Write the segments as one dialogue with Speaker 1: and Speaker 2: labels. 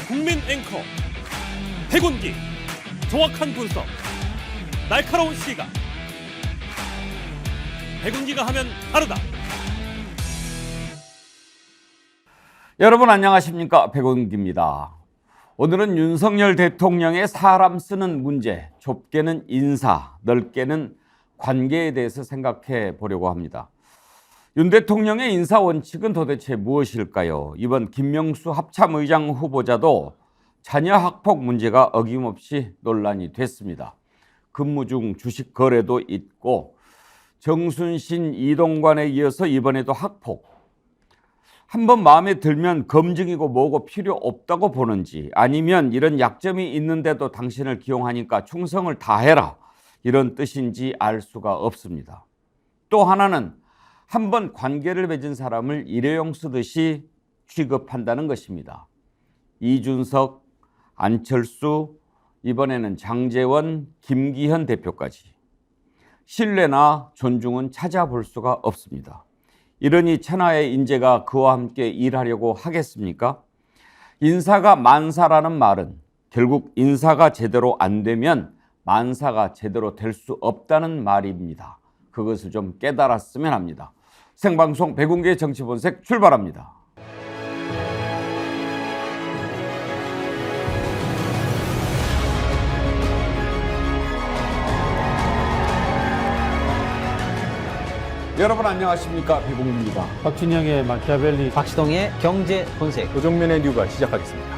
Speaker 1: 국민 앵커 백운기, 정확한 분석, 날카로운 시각. 백운기가 하면 다르다.
Speaker 2: 여러분 안녕하십니까? 백운기입니다. 오늘은 윤석열 대통령의 사람 쓰는 문제, 좁게는 인사, 넓게는 관계에 대해서 생각해 보려고 합니다. 윤 대통령의 인사 원칙은 도대체 무엇일까요? 이번 김명수 합참의장 후보자도 자녀 학폭 문제가 어김없이 논란이 됐습니다. 근무 중 주식 거래도 있고 정순신 이동관에 이어서 이번에도 학폭. 한번 마음에 들면 검증이고 뭐고 필요 없다고 보는지, 아니면 이런 약점이 있는데도 당신을 기용하니까 충성을 다해라, 이런 뜻인지 알 수가 없습니다. 또 하나는 한번 관계를 맺은 사람을 일회용 쓰듯이 취급한다는 것입니다. 이준석, 안철수, 이번에는 장제원, 김기현 대표까지 신뢰나 존중은 찾아볼 수가 없습니다. 이러니 천하의 인재가 그와 함께 일하려고 하겠습니까? 인사가 만사라는 말은 결국 인사가 제대로 안 되면 만사가 제대로 될 수 없다는 말입니다. 그것을 좀 깨달았으면 합니다. 생방송 백운기의 정치본색 출발합니다. 여러분 안녕하십니까? 백운기입니다.
Speaker 3: 박준영의 마키아벨리,
Speaker 4: 박시동의 경제 본색,
Speaker 5: 조정면의 뉴가 시작하겠습니다.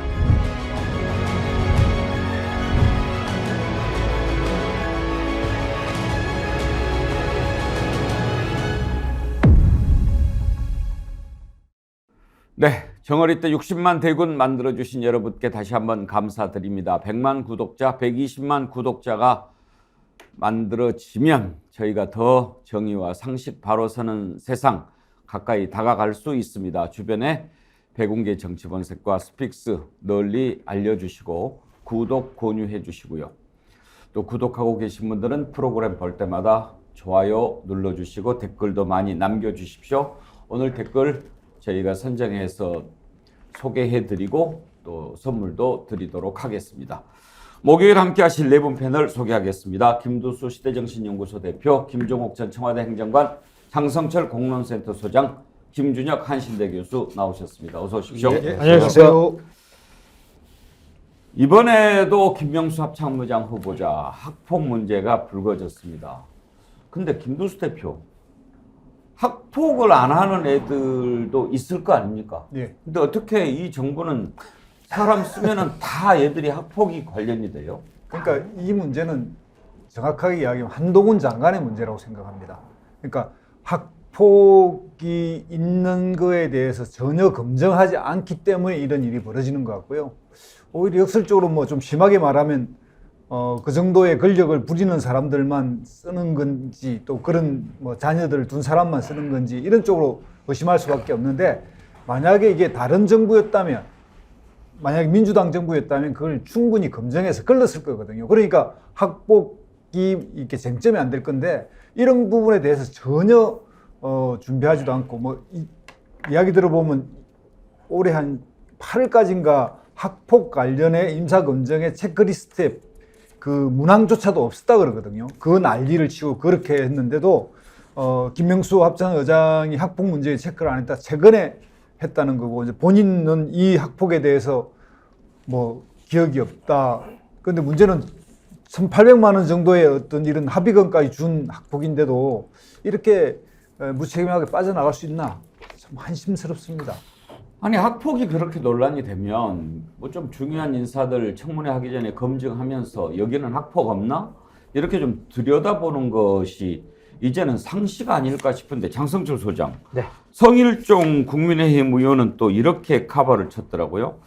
Speaker 2: 네, 정어리 때 60만 대군 만들어주신 여러분께 다시 한번 감사드립니다. 100만 구독자, 120만 구독자가 만들어지면 저희가 더 정의와 상식 바로 서는 세상 가까이 다가갈 수 있습니다. 주변에 백운기 정치본색과 스픽스 널리 알려주시고 구독, 권유해 주시고요. 또 구독하고 계신 분들은 프로그램 볼 때마다 좋아요 눌러주시고 댓글도 많이 남겨주십시오. 오늘 댓글 저희가 선정해서 소개해드리고 또 선물도 드리도록 하겠습니다. 목요일 함께 하실 네 분 패널 소개하겠습니다. 김두수 시대정신연구소 대표, 김종옥 전 청와대 행정관, 장성철 공론센터 소장, 김준혁 한신대 교수 나오셨습니다. 어서 오십시오.
Speaker 3: 네, 안녕하세요.
Speaker 2: 이번에도 김명수 합참의장 후보자 학폭 문제가 불거졌습니다. 근데 김두수 대표, 학폭을 안 하는 애들도 있을 거 아닙니까?
Speaker 5: 예.
Speaker 2: 근데 어떻게 이 정부는 사람 쓰면은 다 애들이 학폭이 관련이 돼요?
Speaker 6: 그러니까 이 문제는 정확하게 이야기하면 한동훈 장관의 문제라고 생각합니다. 그러니까 학폭이 있는 거에 대해서 전혀 검증하지 않기 때문에 이런 일이 벌어지는 것 같고요. 오히려 역설적으로 뭐 좀 심하게 말하면 그 정도의 권력을 부리는 사람들만 쓰는 건지, 또 그런 뭐 자녀들을 둔 사람만 쓰는 건지, 이런 쪽으로 의심할 수밖에 없는데, 만약에 이게 다른 정부였다면, 만약에 민주당 정부였다면 그걸 충분히 검증해서 걸렀을 거거든요. 그러니까 학폭이 이렇게 쟁점이 안 될 건데, 이런 부분에 대해서 전혀 준비하지도 않고, 뭐 이야기 들어보면 올해 한 8월까지인가 학폭 관련해 임사검증의 체크리스트에 그 문항조차도 없었다 그러거든요. 그 난리를 치고 그렇게 했는데도 김명수 합참의장이 학폭 문제에 체크를 안 했다, 최근에 했다는 거고, 이제 본인은 이 학폭에 대해서 뭐 기억이 없다. 근데 문제는 1,800만 원 정도의 어떤 이런 합의금까지 준 학폭인데도 이렇게 무책임하게 빠져나갈 수 있나, 참 한심스럽습니다.
Speaker 2: 아니, 학폭이 그렇게 논란이 되면 뭐 좀 중요한 인사들 청문회 하기 전에 검증하면서 여기는 학폭 없나? 이렇게 좀 들여다보는 것이 이제는 상식 아닐까 싶은데, 장성철 소장.
Speaker 4: 네.
Speaker 2: 성일종 국민의힘 의원은 또 이렇게 카바를 쳤더라고요.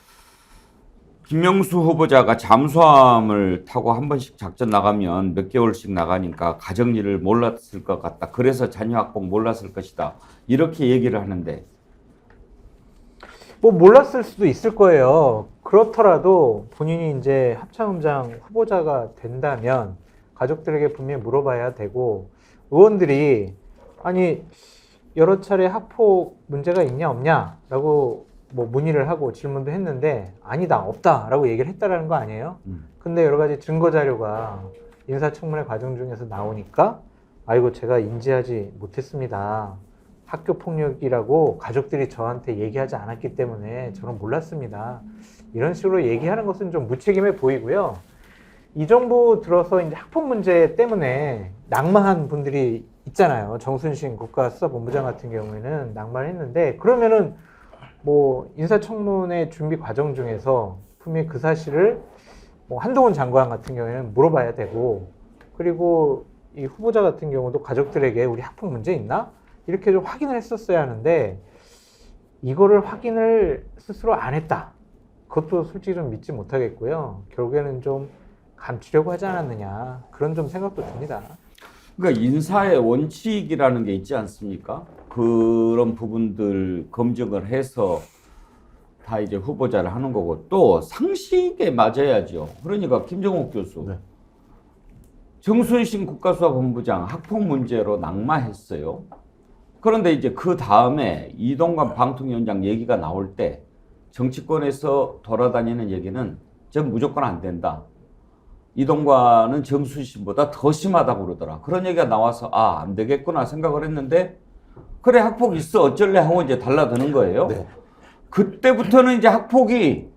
Speaker 2: 김명수 후보자가 잠수함을 타고 한 번씩 작전 나가면 몇 개월씩 나가니까 가정일을 몰랐을 것 같다. 그래서 자녀 학폭 몰랐을 것이다. 이렇게 얘기를 하는데,
Speaker 3: 뭐 몰랐을 수도 있을 거예요. 그렇더라도 본인이 이제 합참의장 후보자가 된다면 가족들에게 분명히 물어봐야 되고, 의원들이 아니 여러 차례 학폭 문제가 있냐 없냐라고 뭐 문의를 하고 질문도 했는데 아니다, 없다라고 얘기를 했다라는 거 아니에요? 근데 여러 가지 증거 자료가 인사청문회 과정 중에서 나오니까 아이고 제가 인지하지 못했습니다. 학교 폭력이라고 가족들이 저한테 얘기하지 않았기 때문에 저는 몰랐습니다. 이런 식으로 얘기하는 것은 좀 무책임해 보이고요. 이 정부 들어서 이제 학폭 문제 때문에 낙마한 분들이 있잖아요. 정순신 국가수사본부장 같은 경우에는 낙마를 했는데, 그러면은 뭐 인사청문회 준비 과정 중에서 분명히 그 사실을 뭐 한동훈 장관 같은 경우에는 물어봐야 되고, 그리고 이 후보자 같은 경우도 가족들에게 우리 학폭 문제 있나? 이렇게 좀 확인을 했었어야 하는데, 이거를 확인을 스스로 안 했다. 그것도 솔직히 좀 믿지 못하겠고요. 결국에는 좀 감추려고 하지 않았느냐, 그런 좀 생각도 듭니다.
Speaker 2: 그러니까 인사의 원칙이라는 게 있지 않습니까? 그런 부분들 검증을 해서 다 이제 후보자를 하는 거고, 또 상식에 맞아야죠. 그러니까 김정욱 교수,
Speaker 5: 네.
Speaker 2: 정순신 국가수사본부장 학폭 문제로 낙마했어요. 그런데 이제 그 다음에 이동관 방통위원장 얘기가 나올 때 정치권에서 돌아다니는 얘기는 전 무조건 안 된다. 이동관은 정순신보다 더 심하다고 그러더라. 그런 얘기가 나와서 아, 안 되겠구나 생각을 했는데, 그래 학폭 있어 어쩔래 하고 이제 달라드는 거예요.
Speaker 5: 네.
Speaker 2: 그때부터는 이제 학폭이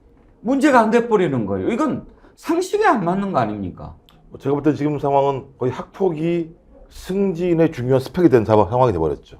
Speaker 2: 문제가 안 돼 버리는 거예요. 이건 상식에 안 맞는 거 아닙니까?
Speaker 5: 제가 볼 때 지금 상황은 거의 학폭이 승진의 중요한 스펙이 된 상황이 돼버렸죠.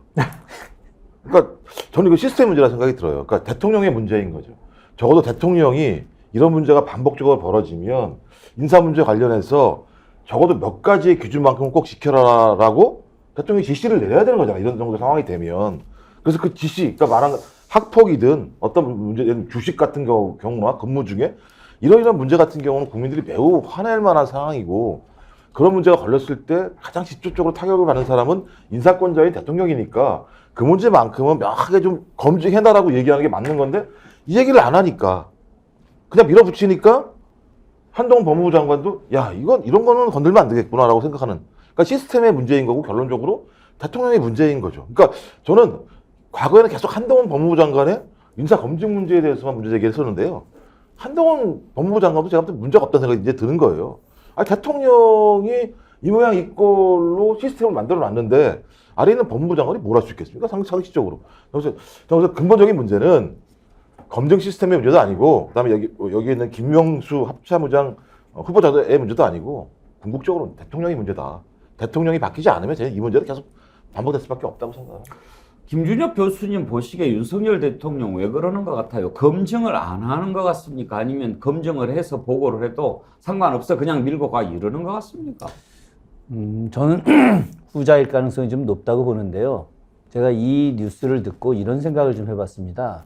Speaker 5: 그러니까 저는 이거 시스템 문제라 생각이 들어요. 그러니까 대통령의 문제인 거죠. 적어도 대통령이 이런 문제가 반복적으로 벌어지면 인사 문제 관련해서 적어도 몇 가지의 기준만큼은 꼭 지켜라라고 대통령이 지시를 내려야 되는 거잖아요. 이런 정도 상황이 되면. 그래서 그 지시, 그러니까 말한 학폭이든 어떤 문제, 주식 같은 경우나 근무 중에 이런 문제 같은 경우는 국민들이 매우 화낼 만한 상황이고, 그런 문제가 걸렸을 때 가장 직접적으로 타격을 받는 사람은 인사권자인 대통령이니까 그 문제만큼은 명확하게 좀 검증해달라고 얘기하는 게 맞는 건데, 이 얘기를 안 하니까 그냥 밀어붙이니까 한동훈 법무부 장관도 야 이런 거는 건들면 안 되겠구나라고 생각하는, 그러니까 시스템의 문제인 거고 결론적으로 대통령의 문제인 거죠. 그러니까 저는 과거에는 계속 한동훈 법무부 장관의 인사 검증 문제에 대해서만 문제 제기했었는데요. 한동훈 법무부 장관도 제가 볼 때 문제가 없다는 생각이 이제 드는 거예요. 아니, 대통령이 이 모양 이 꼴로 시스템을 만들어 놨는데 아래 있는 법무부 장관이 뭘 할 수 있겠습니까? 상식적으로. 그래서 근본적인 문제는 검증 시스템의 문제도 아니고, 그다음에 여기 있는 김명수 합참의장 후보자의 문제도 아니고, 궁극적으로 대통령이 문제다. 대통령이 바뀌지 않으면 저는 이 문제는 계속 반복될 수밖에 없다고 생각합니다.
Speaker 2: 김준엽 교수님 보시기에 윤석열 대통령 왜 그러는 것 같아요? 검증을 안 하는 것 같습니까? 아니면 검증을 해서 보고를 해도 상관없어 그냥 밀고 가 이러는 것 같습니까?
Speaker 4: 저는 후자일 가능성이 좀 높다고 보는데요. 제가 이 뉴스를 듣고 이런 생각을 좀 해봤습니다.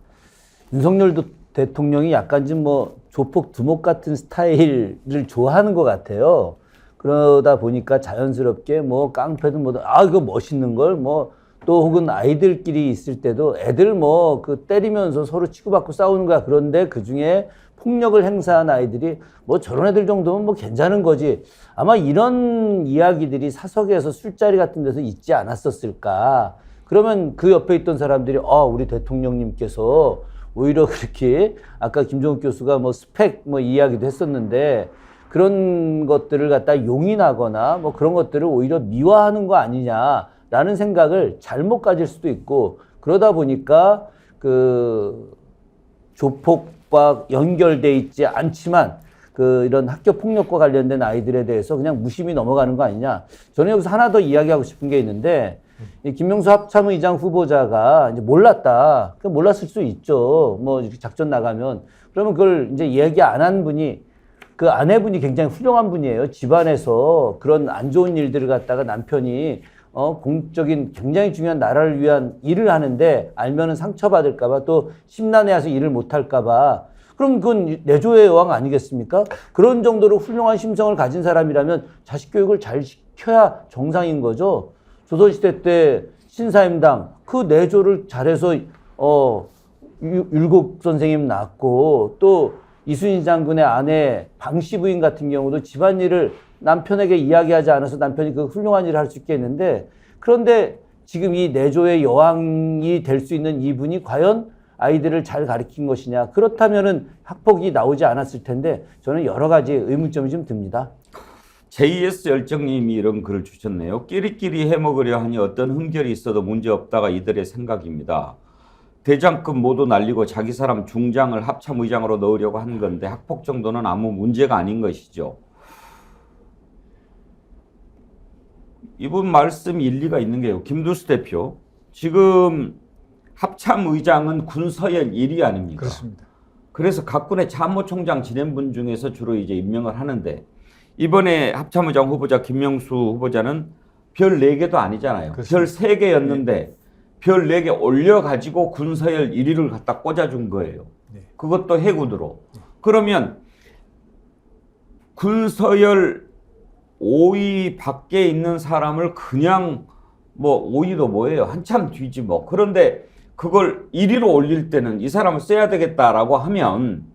Speaker 4: 윤석열 대통령이 약간 좀 뭐 조폭 두목 같은 스타일을 좋아하는 것 같아요. 그러다 보니까 자연스럽게 뭐 깡패든 뭐든 이거 멋있는 걸 뭐 또 혹은 아이들끼리 있을 때도 애들 뭐 그 때리면서 서로 치고받고 싸우는 거야. 그런데 그 중에 폭력을 행사한 아이들이 뭐 저런 애들 정도면 뭐 괜찮은 거지. 아마 이런 이야기들이 사석에서 술자리 같은 데서 있지 않았었을까. 그러면 그 옆에 있던 사람들이 우리 대통령님께서 오히려 그렇게 아까 김종욱 교수가 뭐 스펙 뭐 이야기도 했었는데 그런 것들을 갖다 용인하거나 뭐 그런 것들을 오히려 미화하는 거 아니냐라는 생각을 잘못 가질 수도 있고, 그러다 보니까 그 조폭과 연결돼 있지 않지만 그 이런 학교 폭력과 관련된 아이들에 대해서 그냥 무심히 넘어가는 거 아니냐. 저는 여기서 하나 더 이야기하고 싶은 게 있는데, 이 김명수 합참의장 후보자가 이제 몰랐다. 몰랐을 수 있죠. 뭐 이렇게 작전 나가면. 그러면 그걸 이제 얘기 안 한 분이, 그 아내분이 굉장히 훌륭한 분이에요. 집안에서 그런 안 좋은 일들을 갖다가 남편이 공적인 굉장히 중요한 나라를 위한 일을 하는데 알면은 상처받을까봐 또 심란해해서 일을 못할까봐. 그럼 그건 내조의 여왕 아니겠습니까? 그런 정도로 훌륭한 심성을 가진 사람이라면 자식 교육을 잘 시켜야 정상인 거죠. 조선시대 때 신사임당 그 내조를 잘해서 율곡 선생님 낳고, 또 이순신 장군의 아내 방씨 부인 같은 경우도 집안일을 남편에게 이야기하지 않아서 남편이 그 훌륭한 일을 할 수 있게 했는데, 그런데 지금 이 내조의 여왕이 될 수 있는 이분이 과연 아이들을 잘 가르친 것이냐. 그렇다면은 학폭이 나오지 않았을 텐데 저는 여러 가지 의문점이 좀 듭니다.
Speaker 2: JS 열정님이 이런 글을 주셨네요. 끼리끼리 해먹으려 하니 어떤 흠결이 있어도 문제없다가 이들의 생각입니다. 대장급 모두 날리고 자기 사람 중장을 합참의장으로 넣으려고 한 건데 학폭 정도는 아무 문제가 아닌 것이죠. 이분 말씀 일리가 있는 게요. 김두수 대표, 지금 합참의장은 군서열 1위 아닙니까?
Speaker 6: 그렇습니다.
Speaker 2: 그래서 각 군의 참모총장 지낸분 중에서 주로 이제 임명을 하는데 이번에 합참의장 후보자 김명수 후보자는 별 4개도 아니잖아요.
Speaker 6: 그렇습니다.
Speaker 2: 별 3개였는데 별 4개 올려가지고 군서열 1위를 갖다 꽂아준 거예요.
Speaker 6: 네.
Speaker 2: 그것도 해군으로. 그러면 군서열 5위 밖에 있는 사람을 그냥 뭐 5위도 뭐예요? 한참 뒤지 뭐. 그런데 그걸 1위로 올릴 때는 이 사람을 써야 되겠다라고 하면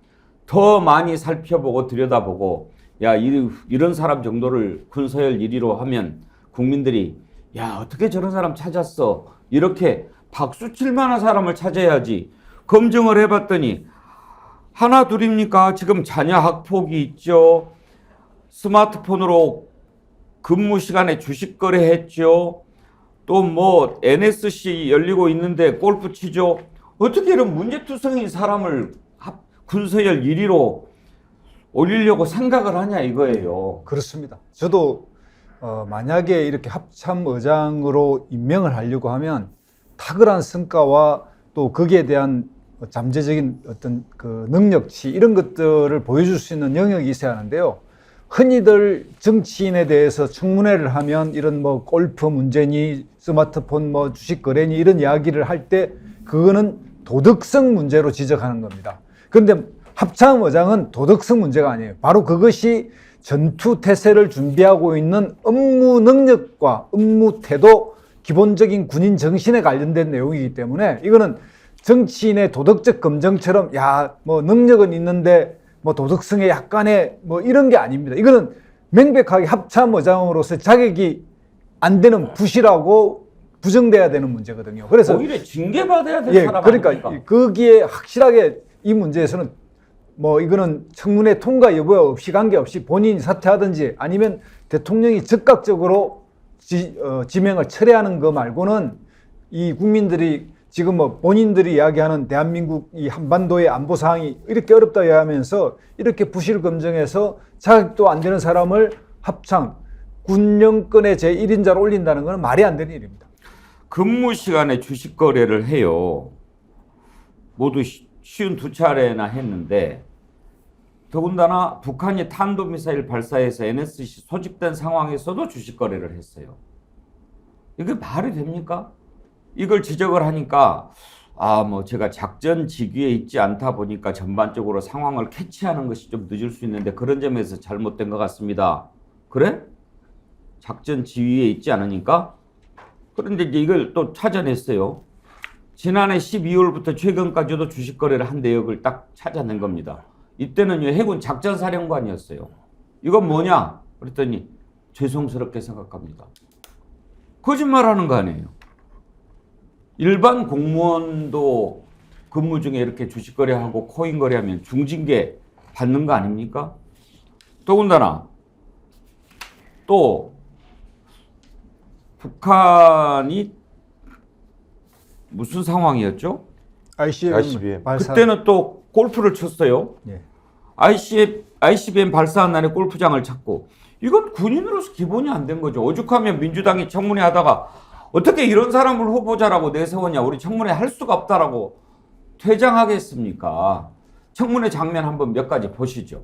Speaker 2: 더 많이 살펴보고 들여다보고 야, 이런 사람 정도를 군서열 1위로 하면 국민들이 야, 어떻게 저런 사람 찾았어? 이렇게 박수 칠 만한 사람을 찾아야지. 검증을 해봤더니 하나 둘입니까? 지금 자녀 학폭이 있죠. 스마트폰으로 근무 시간에 주식 거래했죠. 또 뭐 NSC 열리고 있는데 골프 치죠. 어떻게 이런 문제투성인 사람을 군서열 1위로 올리려고 생각을 하냐 이거예요.
Speaker 6: 그렇습니다. 저도 만약에 이렇게 합참의장으로 임명을 하려고 하면 탁월한 성과와 또 거기에 대한 잠재적인 어떤 그 능력치 이런 것들을 보여줄 수 있는 영역이 있어야 하는데요. 흔히들 정치인에 대해서 청문회를 하면 이런 뭐 골프 문제니 스마트폰 뭐 주식 거래니 이런 이야기를 할 때 그거는 도덕성 문제로 지적하는 겁니다. 그런데 합참의장은 도덕성 문제가 아니에요. 바로 그것이 전투 태세를 준비하고 있는 업무 능력과 업무 태도, 기본적인 군인 정신에 관련된 내용이기 때문에 이거는 정치인의 도덕적 검증처럼 야, 뭐 능력은 있는데 뭐 도덕성에 약간의 뭐 이런 게 아닙니다. 이거는 명백하게 합참의장으로서 자격이 안 되는 부실하고 부정돼야 되는 문제거든요. 그래서
Speaker 2: 오히려 징계받아야 될 사람
Speaker 6: 그러니까
Speaker 2: 아닙니까?
Speaker 6: 거기에 확실하게 이 문제에서는 뭐 이거는 청문회 통과 여부와 없이 관계없이 본인이 사퇴하든지 아니면 대통령이 즉각적으로 지명을 철회하는 거 말고는 이 국민들이 지금 뭐 본인들이 이야기하는 대한민국 이 한반도의 안보 상황이 이렇게 어렵다 하면서 이렇게 부실 검증해서 자격도 안 되는 사람을 합참 군령권의 제1인자로 올린다는 것은 말이 안 되는 일입니다.
Speaker 2: 근무 시간에 주식 거래를 해요. 모두 52차례나 했는데 더군다나 북한이 탄도미사일 발사해서 NSC 소집된 상황에서도 주식 거래를 했어요. 이게 말이 됩니까? 이걸 지적을 하니까 뭐 제가 작전 지휘에 있지 않다 보니까 전반적으로 상황을 캐치하는 것이 좀 늦을 수 있는데 그런 점에서 잘못된 것 같습니다. 그래? 작전 지휘에 있지 않으니까? 그런데 이제 이걸 또 찾아냈어요. 지난해 12월부터 최근까지도 주식 거래를 한 내역을 딱 찾아낸 겁니다. 이때는요, 해군 작전사령관이었어요. 이건 뭐냐? 그랬더니 죄송스럽게 생각합니다. 거짓말하는 거 아니에요. 일반 공무원도 근무 중에 이렇게 주식 거래하고 코인 거래하면 중징계 받는 거 아닙니까? 더군다나 또 북한이 무슨 상황이었죠?
Speaker 5: ICBM.
Speaker 6: 발사.
Speaker 2: 그때는 또 골프를 쳤어요.
Speaker 6: 예.
Speaker 2: ICBM 발사한 날에 골프장을 찾고 이건 군인으로서 기본이 안 된 거죠. 오죽하면 민주당이 청문회 하다가 어떻게 이런 사람을 후보자라고 내세웠냐. 우리 청문회 할 수가 없다라고 퇴장하겠습니까? 청문회 장면 한번 몇 가지 보시죠.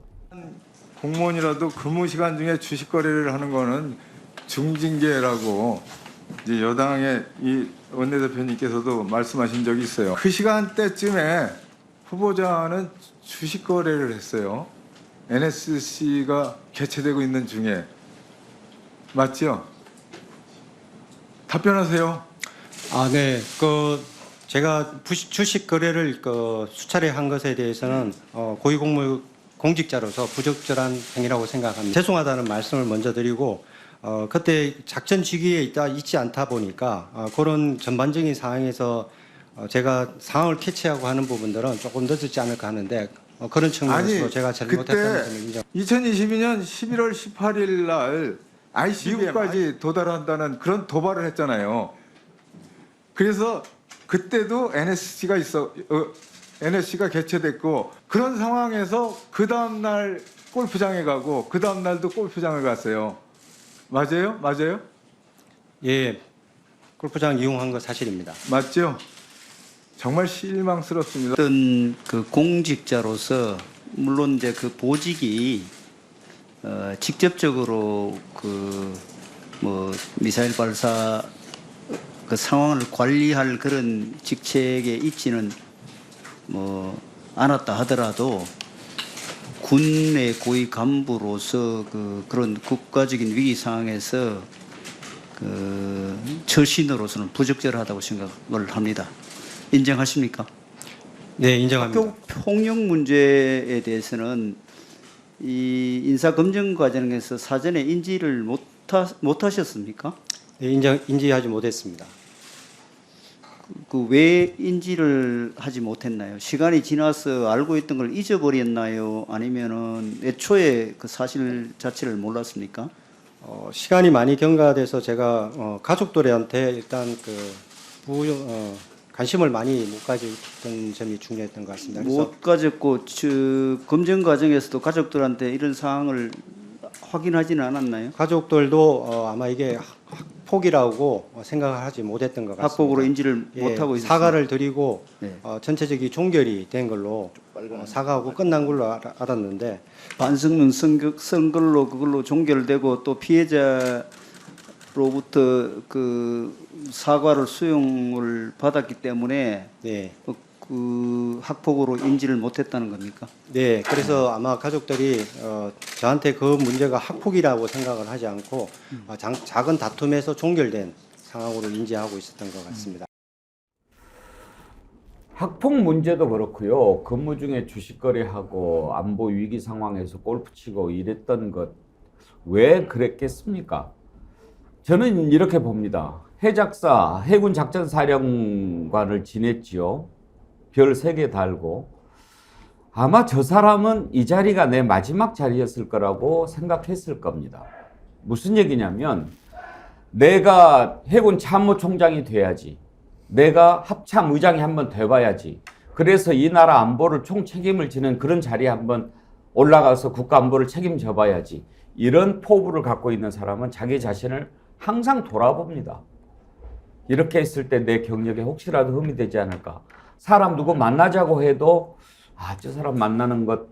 Speaker 7: 공무원이라도 근무 시간 중에 주식 거래를 하는 거는 중징계라고 이제 여당의 이 원내대표님께서도 말씀하신 적이 있어요. 그 시간대쯤에 후보자는 주식 거래를 했어요. NSC가 개최되고 있는 중에 맞죠? 답변하세요.
Speaker 8: 네. 제가 주식 거래를 수차례 한 것에 대해서는 고위공무 공직자로서 부적절한 행위라고 생각합니다. 죄송하다는 말씀을 먼저 드리고 그때 작전 지휘에 있지 않다 보니까 그런 전반적인 상황에서 제가 상황을 캐치하고 하는 부분들은 조금 늦었지 않을까 하는데 그런 측면에서
Speaker 7: 아니,
Speaker 8: 제가 잘못했다는
Speaker 7: 그때
Speaker 8: 점을 인정.
Speaker 7: 2022년 11월 18일 날 미국까지 도달한다는 그런 도발을 했잖아요. 그래서 그때도 NSC가 개최됐고 그런 상황에서 그 다음 날 골프장에 가고 그 다음 날도 골프장을 갔어요. 맞아요? 맞아요?
Speaker 8: 예, 골프장 이용한 거 사실입니다.
Speaker 7: 맞죠? 정말 실망스럽습니다.
Speaker 9: 어떤 그 공직자로서 물론 이제 그 보직이 직접적으로 그 뭐 미사일 발사 그 상황을 관리할 그런 직책에 있지는 뭐 않았다 하더라도 군의 고위 간부로서 그런 국가적인 위기 상황에서 그 처신으로서는 부적절하다고 생각을 합니다. 인정하십니까?
Speaker 8: 네, 인정합니다.
Speaker 9: 학교 폭력 문제에 대해서는 이 인사 검증 과정에서 사전에 인지를 못 하셨습니까?
Speaker 8: 네, 인지하지 못했습니다.
Speaker 9: 그 왜 인지를 하지 못했나요? 시간이 지나서 알고 있던 걸 잊어버렸나요? 아니면은 애초에 그 사실 자체를 몰랐습니까?
Speaker 8: 시간이 많이 경과돼서 제가 가족들한테 일단 관심을 많이 못 가졌던 점이 중요했던 것 같습니다. 그래서
Speaker 9: 못 가졌고 검증 과정에서도 가족들한테 이런 사항을 확인하지는 않았나요?
Speaker 8: 가족들도 아마 이게 학폭이라고 생각을 하지 못했던 것 같습니다.
Speaker 9: 학폭으로 인지를
Speaker 8: 예,
Speaker 9: 못하고 있었어요.
Speaker 8: 사과를 드리고
Speaker 9: 네.
Speaker 8: 전체적이 종결이 된 걸로 사과하고 끝난 걸로 알았는데
Speaker 9: 반성문 쓴 걸로 그걸로 종결되고 또 피해자로부터 그 사과를 수용을 받았기 때문에
Speaker 8: 네.
Speaker 9: 그 학폭으로 인지를 못했다는 겁니까?
Speaker 8: 네, 그래서 아마 가족들이 저한테 그 문제가 학폭이라고 생각을 하지 않고 작은 다툼에서 종결된 상황으로 인지하고 있었던 것 같습니다.
Speaker 2: 학폭 문제도 그렇고요. 근무 중에 주식거래하고 안보 위기 상황에서 골프 치고 이랬던 것 왜 그랬겠습니까? 저는 이렇게 봅니다. 해작사 해군 작전사령관을 지냈지요. 별 3개 달고 아마 저 사람은 이 자리가 내 마지막 자리였을 거라고 생각했을 겁니다. 무슨 얘기냐면 내가 해군 참모총장이 돼야지. 내가 합참 의장이 한번 돼봐야지. 그래서 이 나라 안보를 총책임을 지는 그런 자리에 한번 올라가서 국가 안보를 책임져 봐야지. 이런 포부를 갖고 있는 사람은 자기 자신을 항상 돌아봅니다. 이렇게 했을 때 내 경력에 혹시라도 흠이 되지 않을까. 사람 누구 만나자고 해도 저 사람 만나는 것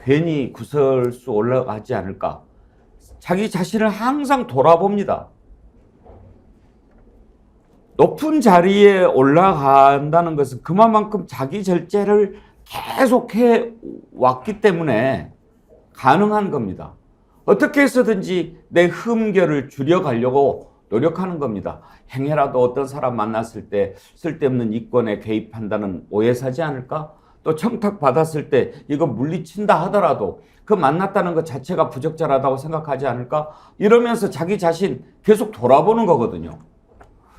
Speaker 2: 괜히 구설수 올라가지 않을까. 자기 자신을 항상 돌아봅니다. 높은 자리에 올라간다는 것은 그만큼 자기 절제를 계속해 왔기 때문에 가능한 겁니다. 어떻게 해서든지 내 흠결을 줄여가려고 노력하는 겁니다. 행여라도 어떤 사람 만났을 때 쓸데없는 이권에 개입한다는 오해 사지 않을까? 또 청탁 받았을 때 이거 물리친다 하더라도 그 만났다는 것 자체가 부적절하다고 생각하지 않을까? 이러면서 자기 자신 계속 돌아보는 거거든요.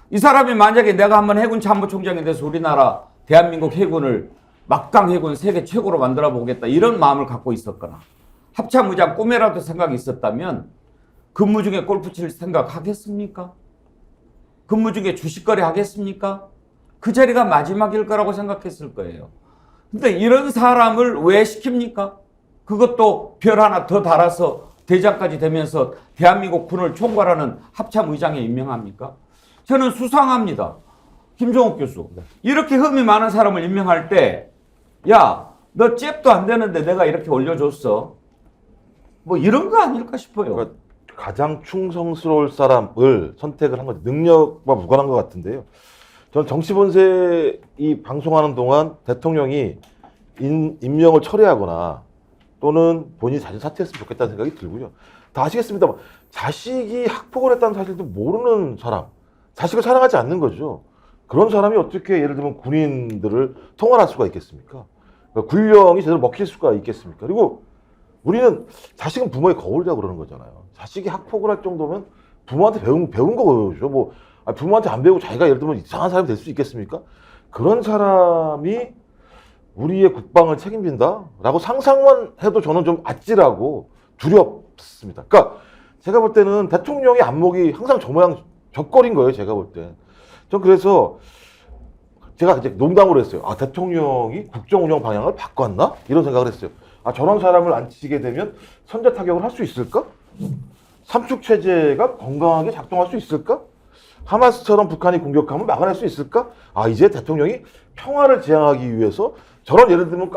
Speaker 2: 이 사람이 만약에 내가 한번 해군 참모총장이 돼서 우리나라 대한민국 해군을 막강 해군 세계 최고로 만들어 보겠다 이런 마음을 갖고 있었거나 합참의장 꿈에라도 생각이 있었다면 근무 중에 골프 칠 생각 하겠습니까? 근무 중에 주식거래 하겠습니까? 그 자리가 마지막일 거라고 생각했을 거예요. 근데 이런 사람을 왜 시킵니까? 그것도 별 하나 더 달아서 대장까지 되면서 대한민국 군을 총괄하는 합참의장에 임명합니까? 저는 수상합니다. 김종욱 교수. 이렇게 흠이 많은 사람을 임명할 때, 야, 너 잽도 안 되는데 내가 이렇게 올려줬어. 뭐 이런 거 아닐까 싶어요.
Speaker 5: 그러니까 가장 충성스러울 사람을 선택을 한 거죠. 능력과 무관한 것 같은데요. 저는 정치본세 이 방송하는 동안 대통령이 임명을 철회하거나 또는 본인이 자진 사퇴했으면 좋겠다는 생각이 들고요. 다 아시겠습니다만 자식이 학폭을 했다는 사실도 모르는 사람, 자식을 사랑하지 않는 거죠. 그런 사람이 어떻게 예를 들면 군인들을 통할할 수가 있겠습니까? 그러니까 군령이 제대로 먹힐 수가 있겠습니까? 그리고 우리는 자식은 부모의 거울이라고 그러는 거잖아요. 자식이 학폭을 할 정도면 부모한테 배운 거 보여줘. 뭐 부모한테 안 배우고 자기가 예를 들면 이상한 사람이 될 수 있겠습니까? 그런 사람이 우리의 국방을 책임진다라고 상상만 해도 저는 좀 아찔하고 두렵습니다. 그러니까 제가 볼 때는 대통령의 안목이 항상 저 모양 저 꼴인 거예요. 제가 볼 때. 전 그래서 제가 이제 농담으로 했어요. 아, 대통령이 국정 운영 방향을 바꿨나? 이런 생각을 했어요. 아, 저런 사람을 앉히게 되면 선제 타격을 할 수 있을까? 삼축 체제가 건강하게 작동할 수 있을까? 하마스처럼 북한이 공격하면 막아낼 수 있을까? 아, 이제 대통령이 평화를 지향하기 위해서 저런 예를 들면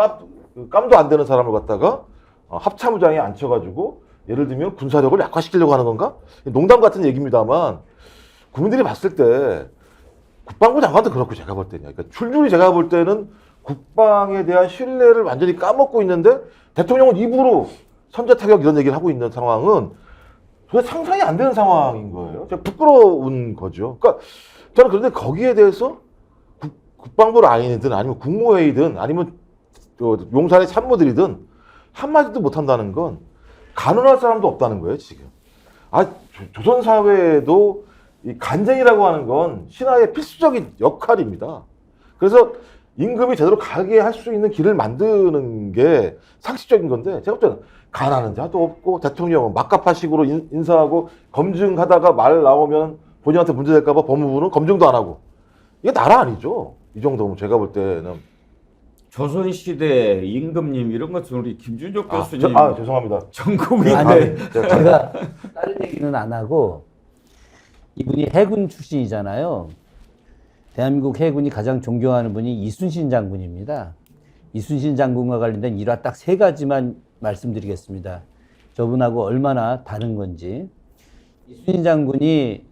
Speaker 5: 깜도 안 되는 사람을 갖다가 합참의장에 앉혀가지고 예를 들면 군사력을 약화시키려고 하는 건가? 농담 같은 얘기입니다만 국민들이 봤을 때 국방부 장관도 그렇고 제가 볼 때는 그러니까 출줄이 제가 볼 때는 국방에 대한 신뢰를 완전히 까먹고 있는데 대통령은 입으로 선제 타격 이런 얘기를 하고 있는 상황은 도대체 상상이 안 되는 상황인 거예요. 제가 부끄러운 거죠. 그러니까 저는 그런데 거기에 대해서 국방부 라인이든 아니면 국무회의든 아니면 용산의 참모들이든 한마디도 못한다는 건 가늠할 사람도 없다는 거예요, 지금. 아, 조선 사회에도 이 간쟁이라고 하는 건 신하의 필수적인 역할입니다. 그래서 임금이 제대로 가게 할 수 있는 길을 만드는 게 상식적인 건데 제가 볼 때는 가난한 자도 없고 대통령은 막가파식으로 인사하고 검증하다가 말 나오면 본인한테 문제될까 봐 법무부는 검증도 안 하고 이게 나라 아니죠. 이 정도면 제가 볼 때는
Speaker 2: 조선시대 임금님 이런 것은 우리 김준적 교수님
Speaker 5: 죄송합니다.
Speaker 2: 전국이
Speaker 4: 아니, 제가 다른 얘기는 안 하고 이분이 해군 출신이잖아요. 대한민국 해군이 가장 존경하는 분이 이순신 장군입니다. 이순신 장군과 관련된 일화 딱 3가지만 말씀드리겠습니다. 저분하고 얼마나 다른 건지. 이순신 장군이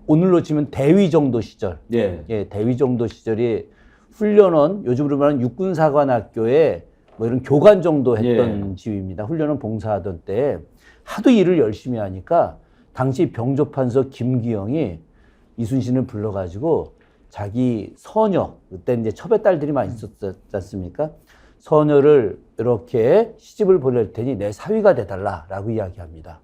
Speaker 4: 오늘로 치면 대위 정도 시절, 예, 대위 정도 시절이 훈련원, 요즘으로 말하는 육군사관학교에 뭐 이런 교관 정도 했던 지위입니다. 훈련원 봉사하던 때 하도 일을 열심히 하니까 당시 병조판서 김기영이 이순신을 불러가지고 자기 서녀, 그때 이제 첩의 딸들이 많이 있었지 않습니까? 서녀를 이렇게 시집을 보낼 테니 내 사위가 돼달라라고 이야기합니다.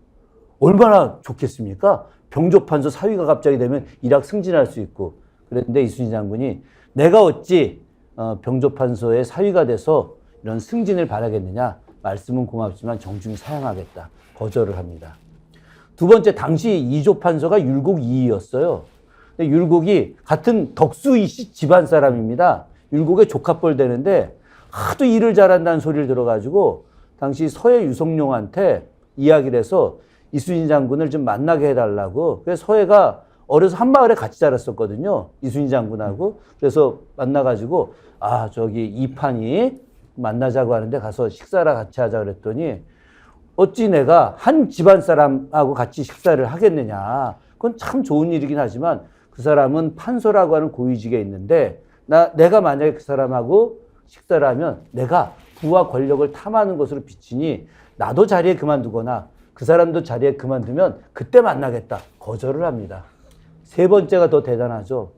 Speaker 4: 얼마나 좋겠습니까? 병조판서 사위가 갑자기 되면 일학 승진할 수 있고 그랬는데 이순신 장군이 내가 어찌 병조판서의 사위가 돼서 이런 승진을 바라겠느냐? 말씀은 고맙지만 정중히 사양하겠다. 거절을 합니다. 두 번째, 당시 이조판서가 율곡 2위였어요. 율곡이 같은 덕수이씨 집안 사람입니다. 율곡의 조카뻘 되는데 하도 일을 잘한다는 소리를 들어가지고 당시 서해 유성룡한테 이야기를 해서 이순신 장군을 좀 만나게 해달라고. 그래서 서해가 어려서 한 마을에 같이 자랐었거든요. 이순신 장군하고. 그래서 만나가지고 저기 이판이 만나자고 하는데 가서 식사를 같이 하자 그랬더니 어찌 내가 한 집안 사람하고 같이 식사를 하겠느냐. 그건 참 좋은 일이긴 하지만 그 사람은 판서라고 하는 고위직에 있는데 내가 만약에 그 사람하고 식사를 하면 내가 부와 권력을 탐하는 것으로 비치니 나도 자리에 그만두거나 그 사람도 자리에 그만두면 그때 만나겠다. 거절을 합니다. 세 번째가 더 대단하죠.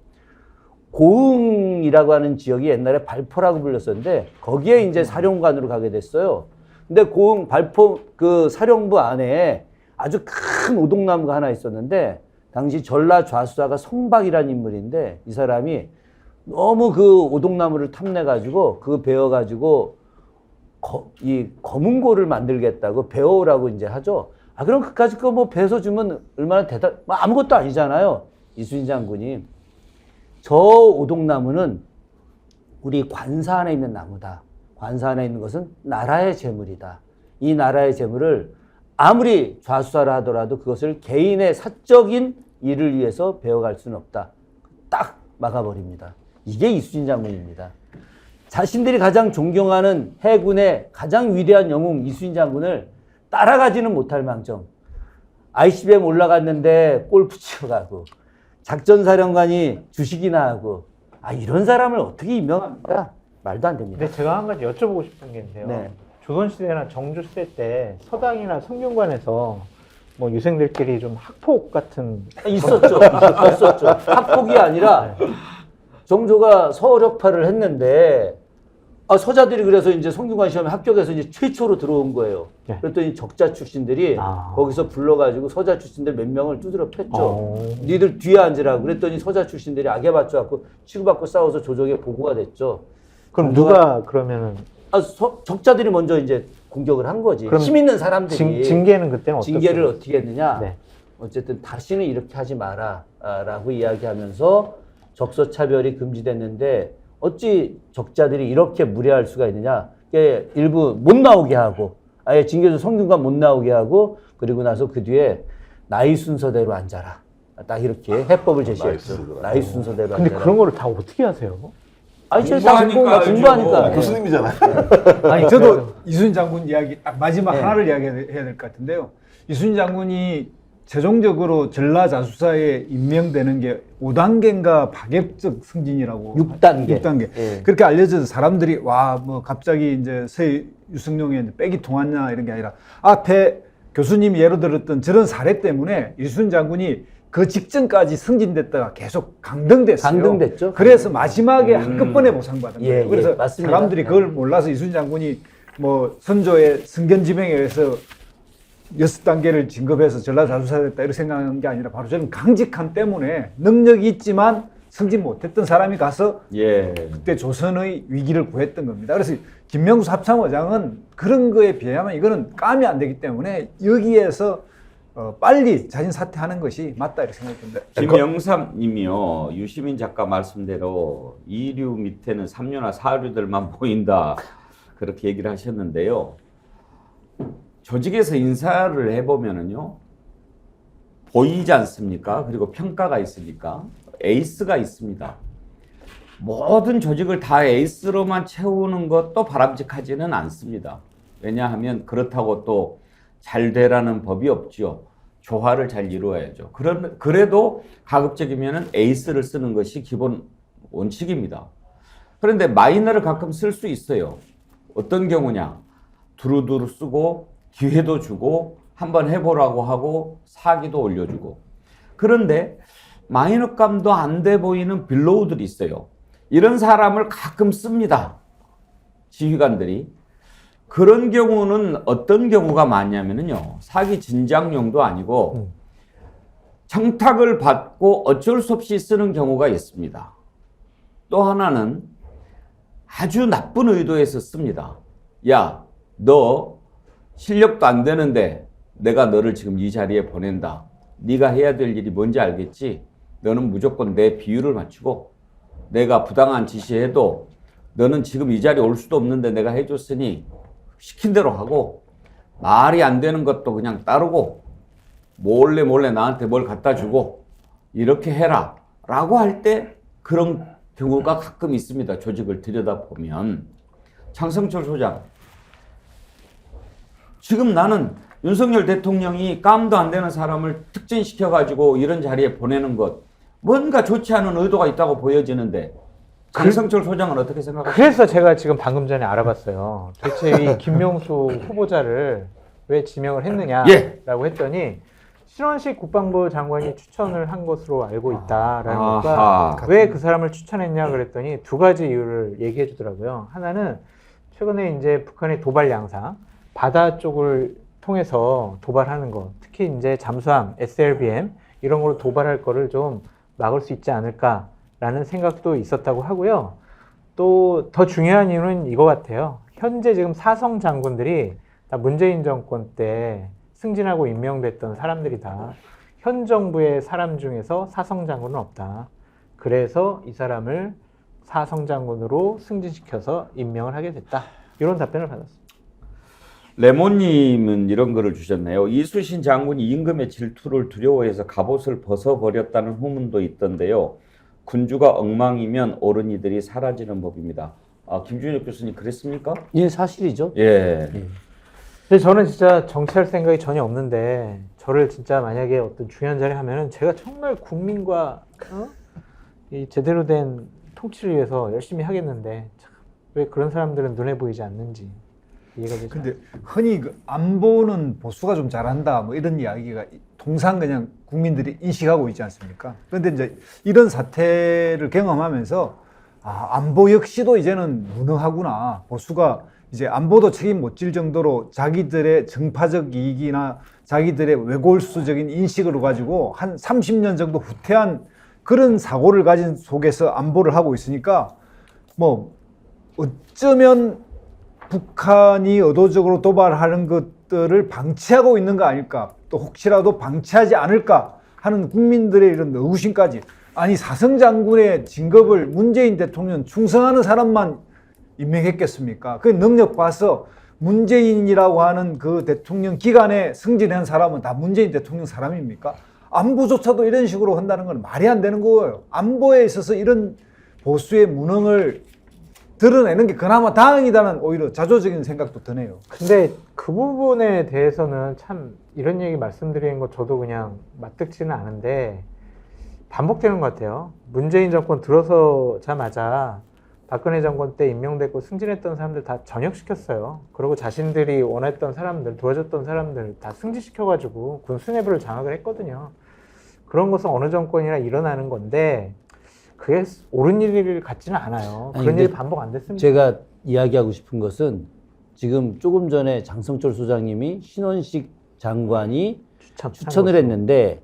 Speaker 4: 고흥이라고 하는 지역이 옛날에 발포라고 불렸었는데 거기에 이제 사령관으로 가게 됐어요. 근데 고흥 발포 그 사령부 안에 아주 큰 오동나무가 하나 있었는데 당시 전라 좌수사가 성박이라는 인물인데 이 사람이 너무 그 오동나무를 탐내가지고 그거 베어가지고 이 검은고를 만들겠다고 베어오라고 이제 하죠. 그럼 그까짓 거 뭐 베서 주면 얼마나 아무것도 아니잖아요. 이순신 장군이 저 오동나무는 우리 관사 안에 있는 나무다. 관사 안에 있는 것은 나라의 재물이다. 이 나라의 재물을 아무리 좌수사라 하더라도 그것을 개인의 사적인 일을 위해서 베어갈 수는 없다. 딱 막아버립니다. 이게 이순신 장군입니다. 자신들이 가장 존경하는 해군의 가장 위대한 영웅 이순신 장군을 따라가지는 못할 망정. ICBM 올라갔는데 골프 치러 가고 작전사령관이 주식이나 하고 이런 사람을 어떻게 임명합니까? 말도 안 됩니다.
Speaker 3: 근데 제가 한 가지 여쭤보고 싶은 게 있는데요.
Speaker 4: 네.
Speaker 3: 조선시대나 정주시대 때 서당이나 성균관에서 뭐 유생들끼리 좀 학폭 같은
Speaker 4: 있었죠. 학폭이 아니라 정조가 서울혁파를 했는데 서자들이 그래서 이제 성균관 시험에 합격해서 이제 최초로 들어온 거예요.
Speaker 3: 네.
Speaker 4: 그랬더니 적자 출신들이 거기서 불러가지고 서자 출신들 몇 명을 두드려 팼죠. 니들 뒤에 앉으라고. 그랬더니 서자 출신들이 악에 받쳐갖고 치고받고 싸워서 조정에 보고가 됐죠.
Speaker 3: 그럼 누가 그러면은
Speaker 4: 적자들이 먼저 이제 공격을 한 거지. 힘 있는 사람들이.
Speaker 3: 징계는 그때는 어떻게?
Speaker 4: 징계를 어떻게 했느냐?
Speaker 3: 네.
Speaker 4: 어쨌든 다시는 이렇게 하지 마라라고 이야기하면서 적서차별이 금지됐는데 어찌 적자들이 이렇게 무례할 수가 있느냐? 일부 못 나오게 하고 아예 징계도 성균관 못 나오게 하고 그리고 나서 그 뒤에 나이 순서대로 앉아라. 딱 이렇게 해법을 제시했죠. 나이 순서대로 앉아라.
Speaker 3: 근데 그런 거를 다 어떻게 하세요?
Speaker 4: 아니 다 공부하니까.
Speaker 5: 교수님이잖아요.
Speaker 6: 아니 저도 이순신 장군 이야기 딱 마지막 하나를 이야기해야 될 것 같은데요. 이순신 장군이 최종적으로 전라자수사에 임명되는 게 5단계인가 파격적 승진이라고
Speaker 4: 6단계.
Speaker 6: 예. 그렇게 알려져서 사람들이 와 뭐 갑자기 이제 새 유승용의 백이 통하냐 이런 게 아니라 앞에 교수님이 예로 들었던 저런 사례 때문에 이순신 장군이 그 직전까지 승진됐다가 계속 강등됐어요.
Speaker 4: 강등됐죠.
Speaker 6: 그래서 마지막에 한꺼번에 보상받은 거예요. 그래서
Speaker 4: 맞습니다.
Speaker 6: 사람들이 그걸 몰라서 이순신 장군이 뭐 선조의 승견지명에 의해서 6단계를 진급해서 전라자수사됐다 이렇게 생각하는 게 아니라 바로 저는 강직함 때문에 능력이 있지만 승진 못했던 사람이 가서 그때 조선의 위기를 구했던 겁니다. 그래서 김명수 합참의장은 그런 거에 비하면 이거는 까면 안 되기 때문에 여기에서 빨리 자진 사퇴하는 것이 맞다 이렇게 생각합니다.
Speaker 2: 김영삼 님이요. 유시민 작가 말씀대로 2류 밑에는 3류나 4류들만 보인다. 그렇게 얘기를 하셨는데요. 조직에서 인사를 해보면은요, 보이지 않습니까? 그리고 평가가 있으니까 에이스가 있습니다. 모든 조직을 다 에이스로만 채우는 것도 바람직하지는 않습니다. 왜냐하면 그렇다고 또 잘 되라는 법이 없죠. 조화를 잘 이루어야죠. 그래도 가급적이면 에이스를 쓰는 것이 기본 원칙입니다. 그런데 마이너를 가끔 쓸 수 있어요. 어떤 경우냐? 두루두루 쓰고 기회도 주고 한번 해보라고 하고 사기도 올려주고. 그런데 마이너감도 안 돼 보이는 빌로우들이 있어요. 이런 사람을 가끔 씁니다. 지휘관들이. 그런 경우는 어떤 경우가 많냐면요. 사기 진작용도 아니고 청탁을 받고 어쩔 수 없이 쓰는 경우가 있습니다. 또 하나는 아주 나쁜 의도에서 씁니다. 야, 너 실력도 안 되는데 내가 너를 지금 이 자리에 보낸다. 네가 해야 될 일이 뭔지 알겠지? 너는 무조건 내 비율을 맞추고 내가 부당한 지시해도 너는 지금 이 자리에 올 수도 없는데 내가 해줬으니 시킨 대로 하고 말이 안 되는 것도 그냥 따르고 몰래 나한테 뭘 갖다 주고 이렇게 해라 라고 할 때 그런 경우가 가끔 있습니다. 조직을 들여다보면. 장성철 소장, 지금 나는 윤석열 대통령이 깜도 안 되는 사람을 특진시켜가지고 이런 자리에 보내는 것 뭔가 좋지 않은 의도가 있다고 보여지는데 장성철 소장은 어떻게 생각하세요?
Speaker 3: 그래서 제가 지금 방금 전에 알아봤어요. 도대체 이 김명수 후보자를 왜 지명을 했느냐라고 했더니 신원식 국방부 장관이 추천을 한 것으로 알고 있다라는 것과 왜 그 사람을 추천했냐 그랬더니 두 가지 이유를 얘기해 주더라고요. 하나는 최근에 이제 북한의 도발 양상, 바다 쪽을 통해서 도발하는 것, 특히 이제 잠수함, SLBM 이런 걸로 도발할 거를 좀 막을 수 있지 않을까라는 생각도 있었다고 하고요. 또 더 중요한 이유는 이거 같아요. 현재 지금 사성 장군들이 다 문재인 정권 때 승진하고 임명됐던 사람들이다. 현 정부의 사람 중에서 사성 장군은 없다. 그래서 이 사람을 사성 장군으로 승진시켜서 임명을 하게 됐다. 이런 답변을 받았습니다.
Speaker 2: 레몬님은 이런 글을 주셨네요. 이수신 장군이 임금의 질투를 두려워해서 갑옷을 벗어버렸다는 후문도 있던데요. 군주가 엉망이면 옳은 이들이 사라지는 법입니다. 김준혁 교수님 그랬습니까?
Speaker 4: 예, 사실이죠.
Speaker 2: 예.
Speaker 3: 근데 저는 진짜 정치할 생각이 전혀 없는데 저를 진짜 만약에 어떤 중요한 자리 하면은 제가 정말 국민과 이 제대로 된 통치를 위해서 열심히 하겠는데 참, 왜 그런 사람들은 눈에 보이지 않는지 이해가 되죠.
Speaker 6: 근데 흔히 그 안보는 보수가 좀 잘한다 뭐 이런 이야기가 통상 그냥 국민들이 인식하고 있지 않습니까? 그런데 이제 이런 사태를 경험하면서 안보 역시도 이제는 무능하구나. 보수가 이제 안보도 책임 못 질 정도로 자기들의 정파적 이익이나 자기들의 외골수적인 인식으로 가지고 한 30년 정도 후퇴한 그런 사고를 가진 속에서 안보를 하고 있으니까 뭐 어쩌면 북한이 의도적으로 도발하는 것들을 방치하고 있는 거 아닐까, 또 혹시라도 방치하지 않을까 하는 국민들의 이런 의구심까지. 아니, 사성장군의 진급을 문재인 대통령 충성하는 사람만 임명했겠습니까? 그 능력 봐서 문재인이라고 하는 그 대통령 기간에 승진한 사람은 다 문재인 대통령 사람입니까? 안보조차도 이런 식으로 한다는 건 말이 안 되는 거예요. 안보에 있어서 이런 보수의 무능을 드러내는 게 그나마 다행이다는 오히려 자조적인 생각도 드네요.
Speaker 3: 근데 그 부분에 대해서는 참 이런 얘기 말씀드리는 거 저도 그냥 맞듣지는 않은데 반복되는 것 같아요. 문재인 정권 들어서자마자 박근혜 정권 때 임명됐고 승진했던 사람들 다 전역시켰어요. 그리고 자신들이 원했던 사람들, 도와줬던 사람들 다 승진시켜가지고 군 수뇌부를 장악을 했거든요. 그런 것은 어느 정권이나 일어나는 건데 그게 옳은 일 같지는 않아요.
Speaker 4: 아니,
Speaker 3: 그런 일이
Speaker 4: 근데
Speaker 3: 반복 안 됐습니다.
Speaker 4: 제가 이야기하고 싶은 것은 지금 조금 전에 장성철 소장님이 신원식 장관이 추천을 했는데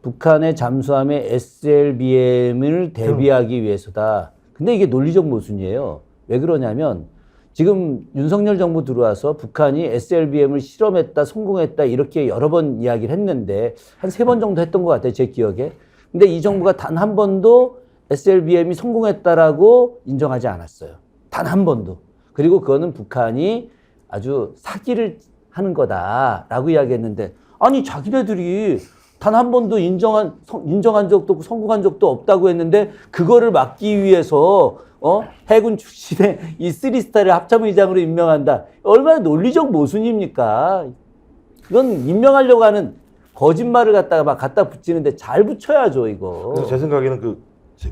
Speaker 4: 북한의 잠수함의 SLBM을 대비하기 위해서다. 근데 이게 논리적 모순이에요. 왜 그러냐면 지금 윤석열 정부 들어와서 북한이 SLBM을 실험했다, 성공했다 이렇게 여러 번 이야기를 했는데 한 3번 정도 했던 것 같아요, 제 기억에. 근데 이 정부가 단 한 번도 SLBM이 성공했다라고 인정하지 않았어요. 단 한 번도. 그리고 그거는 북한이 아주 사기를 하는 거다라고 이야기했는데, 아니 자기네들이 단 한 번도 인정한 적도 없고 성공한 적도 없다고 했는데 그거를 막기 위해서 해군 출신의 이 3스타를 합참의장으로 임명한다. 얼마나 논리적 모순입니까? 그건 임명하려고 하는 거짓말을 갖다가 막 갖다 붙이는데 잘 붙여야죠, 이거.
Speaker 5: 그래서 제 생각에는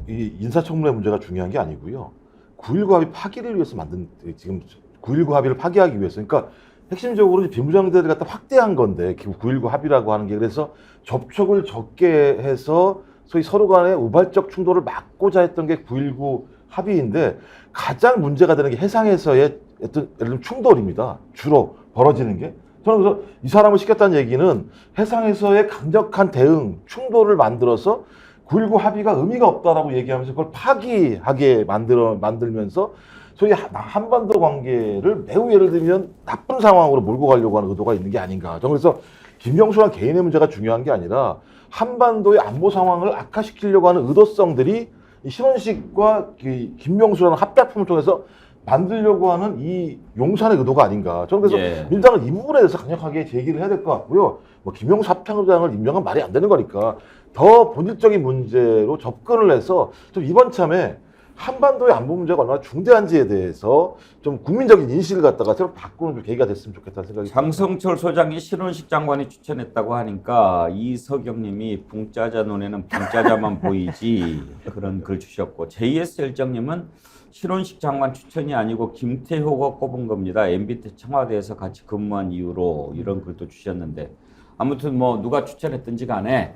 Speaker 5: 이 인사청문회 문제가 중요한 게 아니고요. 9.19 합의 파기를 위해서 만든, 지금 9.19 합의를 파기하기 위해서. 그러니까 핵심적으로 비무장지대를 갖다 확대한 건데, 9.19 합의라고 하는 게. 그래서 접촉을 적게 해서 소위 서로 간의 우발적 충돌을 막고자 했던 게 9.19 합의인데, 가장 문제가 되는 게 해상에서의 어떤 예를 들면 충돌입니다. 주로 벌어지는 게. 저는 그래서 이 사람을 시켰다는 얘기는 해상에서의 강력한 대응, 충돌을 만들어서 9.19 합의가 의미가 없다라고 얘기하면서 그걸 파기하게 만들면서 소위 한반도 관계를 매우 예를 들면 나쁜 상황으로 몰고 가려고 하는 의도가 있는 게 아닌가. 저는 그래서 김명수란 개인의 문제가 중요한 게 아니라 한반도의 안보 상황을 악화시키려고 하는 의도성들이 이 신원식과 김명수라는 합작품을 통해서 만들려고 하는 이 용산의 의도가 아닌가. 저는 그래서 민주당은 이 부분에 대해서 강력하게 제기를 해야 될 것 같고요. 뭐 김명수 합창의장을 임명한 말이 안 되는 거니까 더 본질적인 문제로 접근을 해서 좀 이번 참에 한반도의 안보 문제가 얼마나 중대한지에 대해서 좀 국민적인 인식을 갖다가 새로 바꾸는 계기가 됐으면 좋겠다는 생각이 듭니다.
Speaker 2: 장성철 소장이 신원식 장관이 추천했다고 하니까 이석영님이 붕짜자 눈에는 붕짜자만 보이지 그런 글 주셨고, JSL정님은 신원식 장관 추천이 아니고 김태효가 꼽은 겁니다. MB 때 청와대에서 같이 근무한 이유로 이런 글도 주셨는데, 아무튼 뭐 누가 추천했든지 간에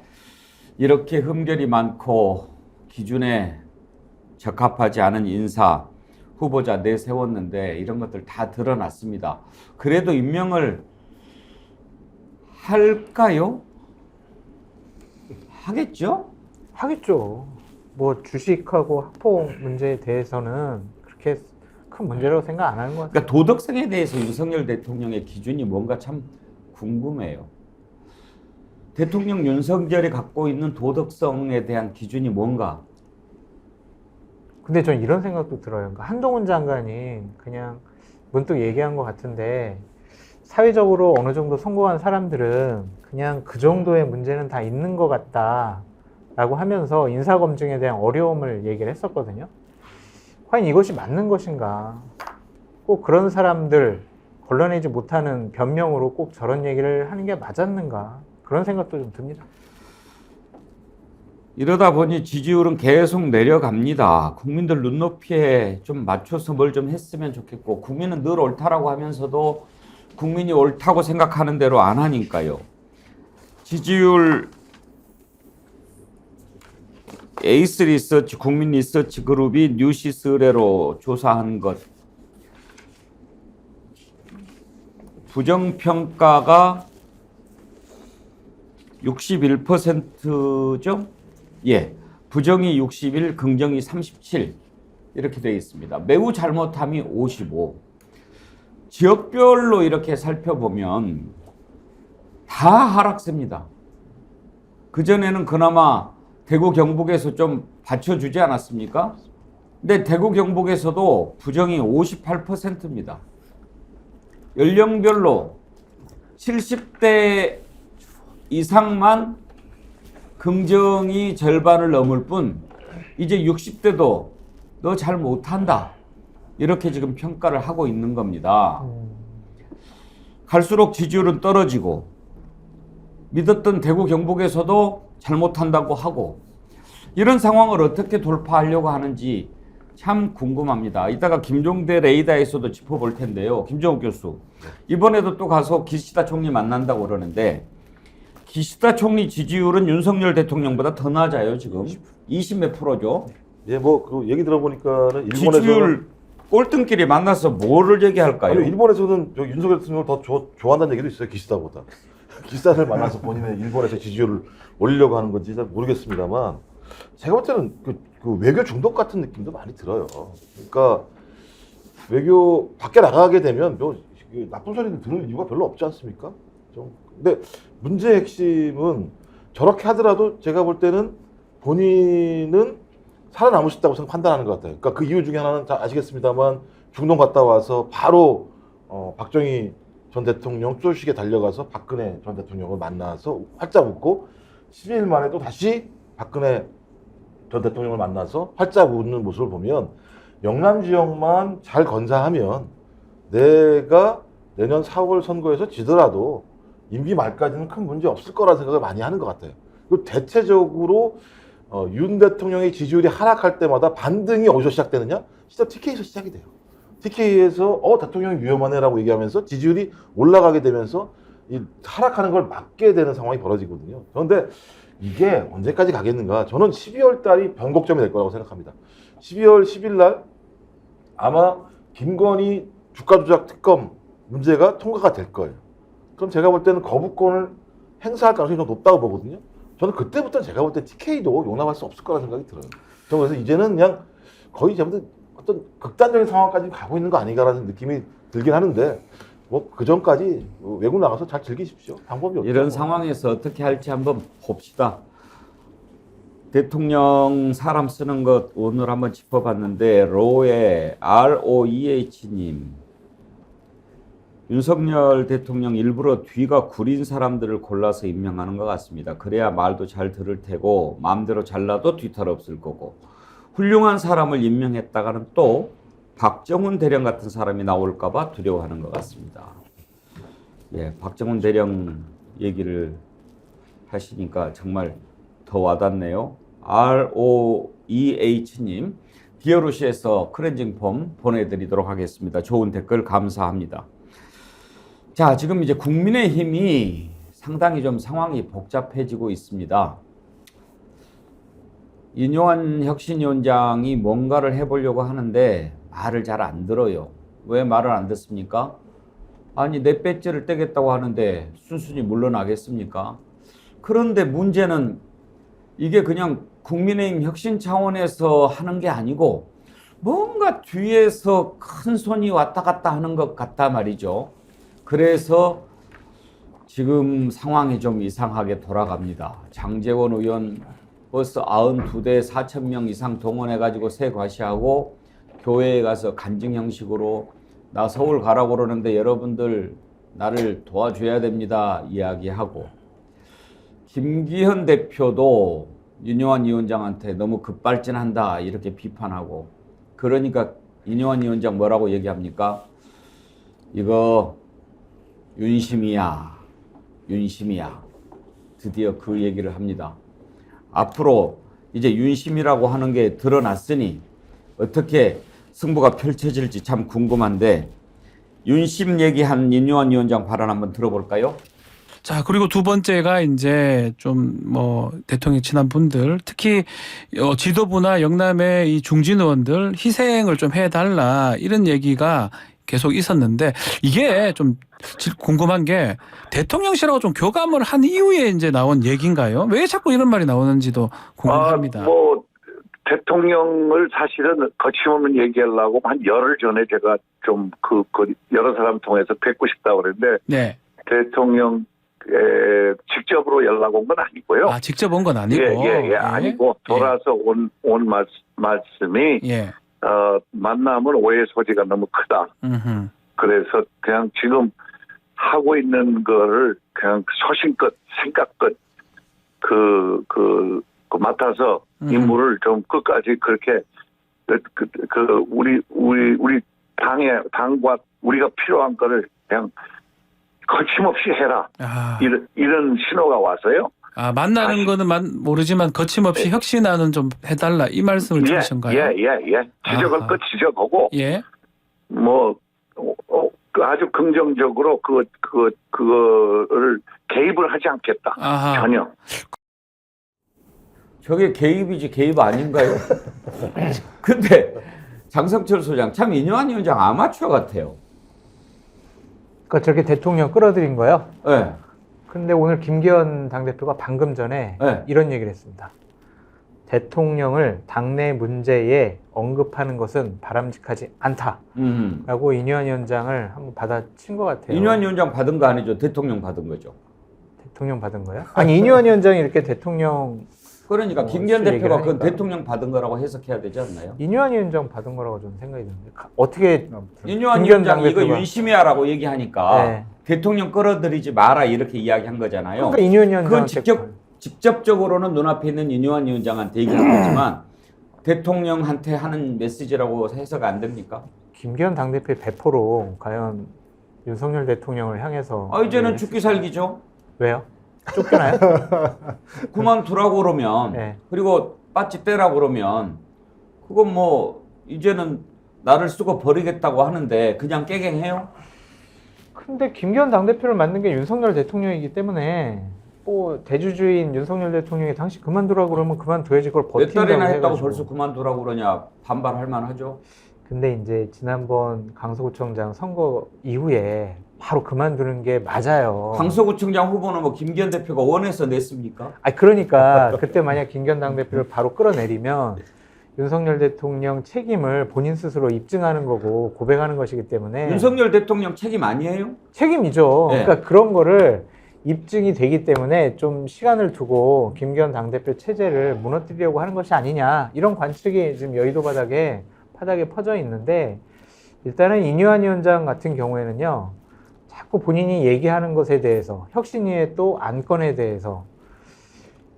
Speaker 2: 이렇게 흠결이 많고 기준에 적합하지 않은 인사 후보자 내세웠는데 이런 것들 다 드러났습니다. 그래도 임명을 할까요? 하겠죠?
Speaker 3: 하겠죠. 뭐 주식하고 학폭 문제에 대해서는 그렇게 큰 문제라고 생각 안 하는 것 같아요.
Speaker 2: 그러니까 도덕성에 대해서 윤석열 대통령의 기준이 뭔가 참 궁금해요. 대통령 윤석열이 갖고 있는 도덕성에 대한 기준이 뭔가?
Speaker 3: 근데 전 이런 생각도 들어요. 그러니까 한동훈 장관이 그냥 문득 얘기한 것 같은데, 사회적으로 어느 정도 성공한 사람들은 그냥 그 정도의 문제는 다 있는 것 같다라고 하면서 인사검증에 대한 어려움을 얘기를 했었거든요. 과연 이것이 맞는 것인가? 꼭 그런 사람들 걸러내지 못하는 변명으로 꼭 저런 얘기를 하는 게 맞았는가? 그런 생각도 좀 듭니다.
Speaker 2: 이러다 보니 지지율은 계속 내려갑니다. 국민들 눈높이에 좀 맞춰서 뭘 좀 했으면 좋겠고, 국민은 늘 옳다라고 하면서도 국민이 옳다고 생각하는 대로 안 하니까요. 지지율 에이스 리서치 국민 리서치 그룹이 뉴시스 의뢰로 조사한 것 부정평가가 61%죠? 예. 부정이 61, 긍정이 37 이렇게 되어 있습니다. 매우 잘못함이 55. 지역별로 이렇게 살펴보면 다 하락세입니다. 그전에는 그나마 대구 경북에서 좀 받쳐주지 않았습니까? 근데 대구 경북에서도 부정이 58%입니다. 연령별로 70대 이상만 긍정이 절반을 넘을 뿐 이제 60대도 너 잘 못한다 이렇게 지금 평가를 하고 있는 겁니다. 갈수록 지지율은 떨어지고 믿었던 대구 경북에서도 잘못한다고 하고 이런 상황을 어떻게 돌파하려고 하는지 참 궁금합니다. 이따가 김종대 레이더에서도 짚어볼 텐데요. 김정욱 교수 이번에도 또 가서 기시다 총리 만난다고 그러는데 기시다 총리 지지율은 윤석열 대통령보다 더 낮아요. 지금 20 몇 프로죠.
Speaker 5: 예, 뭐 그 얘기 들어보니까는
Speaker 2: 지지율 꼴등끼리 만나서 뭐를 얘기할까요?
Speaker 5: 아니, 일본에서는 윤석열 대통령을 더 좋아한다는 얘기도 있어요. 기시다보다. 기시다를 만나서 본인의 일본에서 지지율을 올리려고 하는 건지 잘 모르겠습니다만 제가 볼 때는 그 외교 중독 같은 느낌도 많이 들어요. 그러니까 외교 밖에 나가게 되면 뭐 나쁜 소리를 들을 이유가 별로 없지 않습니까? 근데 문제의 핵심은 저렇게 하더라도 제가 볼 때는 본인은 살아남을 수 있다고 판단하는 것 같아요. 그러니까 그 이유 중에 하나는 다 아시겠습니다만 중동 갔다 와서 바로 박정희 전 대통령 쫄식에 달려가서 박근혜 전 대통령을 만나서 활짝 웃고 12일 만에 또 다시 박근혜 전 대통령을 만나서 활짝 웃는 모습을 보면 영남 지역만 잘 건사하면 내가 내년 4월 선거에서 지더라도 임기 말까지는 큰 문제 없을 거라는 생각을 많이 하는 것 같아요. 그리고 대체적으로 윤 대통령의 지지율이 하락할 때마다 반등이 어디서 시작되느냐? 진짜 TK에서 시작이 돼요. TK에서 대통령이 위험하네라고 얘기하면서 지지율이 올라가게 되면서 이 하락하는 걸 막게 되는 상황이 벌어지거든요. 그런데 이게 언제까지 가겠는가? 저는 12월 달이 변곡점이 될 거라고 생각합니다. 12월 10일 날 아마 김건희 주가 조작 특검 문제가 통과가 될 거예요. 그럼 제가 볼 때는 거부권을 행사할 가능성이 좀 높다고 보거든요. 저는 그때부터는 제가 볼 때 TK도 용납할 수 없을 거라는 생각이 들어요. 저는 그래서 이제는 그냥 거의 잘못된 어떤 극단적인 상황까지 가고 있는 거 아닌가라는 느낌이 들긴 하는데 뭐 그 전까지 외국 나가서 잘 즐기십시오. 방법이 없죠.
Speaker 2: 이런 상황에서 어떻게 할지 한번 봅시다. 대통령 사람 쓰는 것 오늘 한번 짚어봤는데 로의 ROEH님 윤석열 대통령 일부러 뒤가 구린 사람들을 골라서 임명하는 것 같습니다. 그래야 말도 잘 들을 테고 마음대로 잘라도 뒤탈 없을 거고 훌륭한 사람을 임명했다가는 또 박정훈 대령 같은 사람이 나올까 봐 두려워하는 것 같습니다. 예, 박정훈 대령 얘기를 하시니까 정말 더 와닿네요. ROEH님 디어루시에서 클렌징 폼 보내드리도록 하겠습니다. 좋은 댓글 감사합니다. 자, 지금 이제 국민의힘이 상당히 좀 상황이 복잡해지고 있습니다. 윤용환 혁신위원장이 뭔가를 해보려고 하는데 말을 잘 안 들어요. 왜 말을 안 듣습니까? 아니 내 배지를 떼겠다고 하는데 순순히 물러나겠습니까? 그런데 문제는 이게 그냥 국민의힘 혁신 차원에서 하는 게 아니고 뭔가 뒤에서 큰 손이 왔다 갔다 하는 것 같다 말이죠. 그래서 지금 상황이 좀 이상하게 돌아갑니다. 장제원 의원 버스 92대 4,000명 이상 동원해가지고 새 과시하고 교회에 가서 간증 형식으로 나 서울 가라고 그러는데 여러분들 나를 도와줘야 됩니다 이야기하고 김기현 대표도 윤용환 위원장한테 너무 급발진한다 이렇게 비판하고 그러니까 윤용환 위원장 뭐라고 얘기합니까? 이거 윤심이야. 드디어 그 얘기를 합니다. 앞으로 이제 윤심이라고 하는 게 드러났으니 어떻게 승부가 펼쳐질지 참 궁금한데 윤심 얘기한 윤용환 위원장 발언 한번 들어볼까요?
Speaker 10: 자, 그리고 두 번째가 이제 좀 뭐 대통령 친한 분들, 특히 지도부나 영남의 이 중진 의원들 희생을 좀 해달라 이런 얘기가 계속 있었는데 이게 좀 궁금한 게 대통령실하고 좀 교감을 한 이후에 이제 나온 얘기인가요? 왜 자꾸 이런 말이 나오는지도 궁금합니다.
Speaker 11: 뭐 대통령을 사실은 거침없는 얘기하려고 한 열흘 전에 제가 좀 그 여러 사람 통해서 뵙고 싶다고 그랬는데
Speaker 10: 네.
Speaker 11: 대통령 직접으로 연락 온 건 아니고요.
Speaker 10: 아, 직접 온 건 아니고.
Speaker 11: 예, 아니고 돌아서 온 말씀이
Speaker 10: 예.
Speaker 11: 만남은 오해 소지가 너무 크다.
Speaker 10: 음흠.
Speaker 11: 그래서 그냥 지금 하고 있는 거를 그냥 소신껏 생각껏 맡아서 임무를 좀 끝까지 그렇게 우리 당과 우리가 필요한 거를 그냥 거침없이 해라.
Speaker 10: 아.
Speaker 11: 이런 신호가 와서요.
Speaker 10: 아, 만나는 거는 모르지만 거침없이 혁신안은 좀 해달라 이 말씀을 주신가요?
Speaker 11: 예. 지적할 것 지적하고
Speaker 10: 예.
Speaker 11: 뭐 아주 긍정적으로 그거를 개입을 하지 않겠다.
Speaker 10: 아하.
Speaker 11: 전혀.
Speaker 2: 저게 개입이지 개입 아닌가요? 근데 장성철 소장 참 이뇨한 위원장 아마추어 같아요.
Speaker 3: 그러니까 저렇게 대통령 끌어들인 거요.
Speaker 2: 네.
Speaker 3: 근데 오늘 김기현 당대표가 방금 전에
Speaker 2: 네.
Speaker 3: 이런 얘기를 했습니다. 대통령을 당내 문제에 언급하는 것은 바람직하지 않다라고 이뇨한 위원장을 한번 받아친 것 같아요.
Speaker 2: 이뇨한 위원장 받은 거 아니죠? 대통령 받은 거죠.
Speaker 3: 대통령 받은 거요? 아니 이뇨한 위원장이 이렇게 대통령
Speaker 2: 그러니까 김기현 대표가 그건
Speaker 3: 하니까.
Speaker 2: 대통령 받은 거라고 해석해야 되지 않나요?
Speaker 3: 이뇨한 위원장 받은 거라고 저는 생각이 드는데 어떻게
Speaker 2: 이뇨한
Speaker 3: 김기현
Speaker 2: 위원장이 이거
Speaker 3: 당대표가-
Speaker 2: 윤심이야라고 얘기하니까
Speaker 3: 네.
Speaker 2: 대통령 끌어들이지 마라 이렇게 이야기한 거잖아요.
Speaker 3: 그러니까 이뇨한
Speaker 2: 그건
Speaker 3: 위원장
Speaker 2: 직접적으로는 눈앞에 있는 이뇨한 위원장한테 얘기한 거지만 대통령한테 하는 메시지라고 해석 안 됩니까?
Speaker 3: 김기현 당대표의 배포로 과연 윤석열 대통령을 향해서
Speaker 2: 이제는 죽기 살기죠.
Speaker 3: 왜요? 쫓겨나요?
Speaker 2: 그만두라고 그러면
Speaker 3: 네.
Speaker 2: 그리고 빠지 떼라고 그러면 그건 뭐 이제는 나를 쓰고 버리겠다고 하는데 그냥 깨갱해요?
Speaker 3: 근데 김기현 당대표를 만든 게 윤석열 대통령이기 때문에 뭐 대주주인 윤석열 대통령이 당시 그만두라고 그러면 그만둬야지 그걸
Speaker 2: 몇
Speaker 3: 버틴다고
Speaker 2: 달이나 했다고
Speaker 3: 해가지고.
Speaker 2: 벌써 그만두라고 그러냐 반발할 만하죠.
Speaker 3: 근데 이제 지난번 강서구청장 선거 이후에 바로 그만두는 게 맞아요.
Speaker 2: 강서구청장 후보는 뭐 김기현 대표가 원해서 냈습니까?
Speaker 3: 그러니까 그때 만약 김기현 당대표를 바로 끌어내리면 윤석열 대통령 책임을 본인 스스로 입증하는 거고 고백하는 것이기 때문에
Speaker 2: 윤석열 대통령 책임 아니에요?
Speaker 3: 책임이죠.
Speaker 2: 네.
Speaker 3: 그러니까 그런 거를 입증이 되기 때문에 좀 시간을 두고 김기현 당대표 체제를 무너뜨리려고 하는 것이 아니냐 이런 관측이 지금 여의도 바닥에 퍼져 있는데 일단은 이뇨한 위원장 같은 경우에는요 자꾸 본인이 얘기하는 것에 대해서 혁신위의 또 안건에 대해서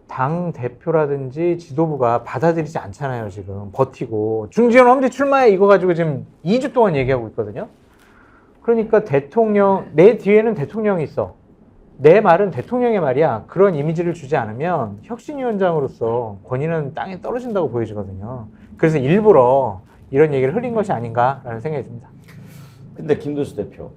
Speaker 3: 당 대표라든지 지도부가 받아들이지 않잖아요. 지금 버티고 중지현 엄지 출마해 이거 가지고 지금 2주 동안 얘기하고 있거든요. 그러니까 대통령 내 뒤에는 대통령이 있어. 내 말은 대통령의 말이야. 그런 이미지를 주지 않으면 혁신위원장으로서 권위는 땅에 떨어진다고 보여지거든요. 그래서 일부러 이런 얘기를 흘린 것이 아닌가라는 생각이 듭니다.
Speaker 2: 근데 김두수 대표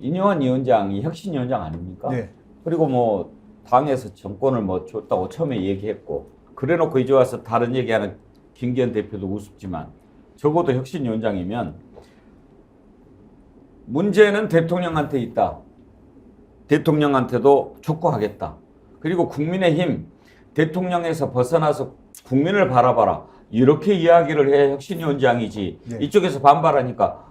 Speaker 2: 이뇨한 위원장이 혁신위원장 아닙니까?
Speaker 6: 네.
Speaker 2: 그리고 뭐 당에서 정권을 뭐 줬다고 처음에 얘기했고 그래놓고 이제 와서 다른 얘기하는 김기현 대표도 우습지만 적어도 혁신위원장이면 문제는 대통령한테 있다. 대통령한테도 촉구하겠다. 그리고 국민의힘 대통령에서 벗어나서 국민을 바라봐라. 이렇게 이야기를 해 혁신위원장이지.
Speaker 6: 네.
Speaker 2: 이쪽에서 반발하니까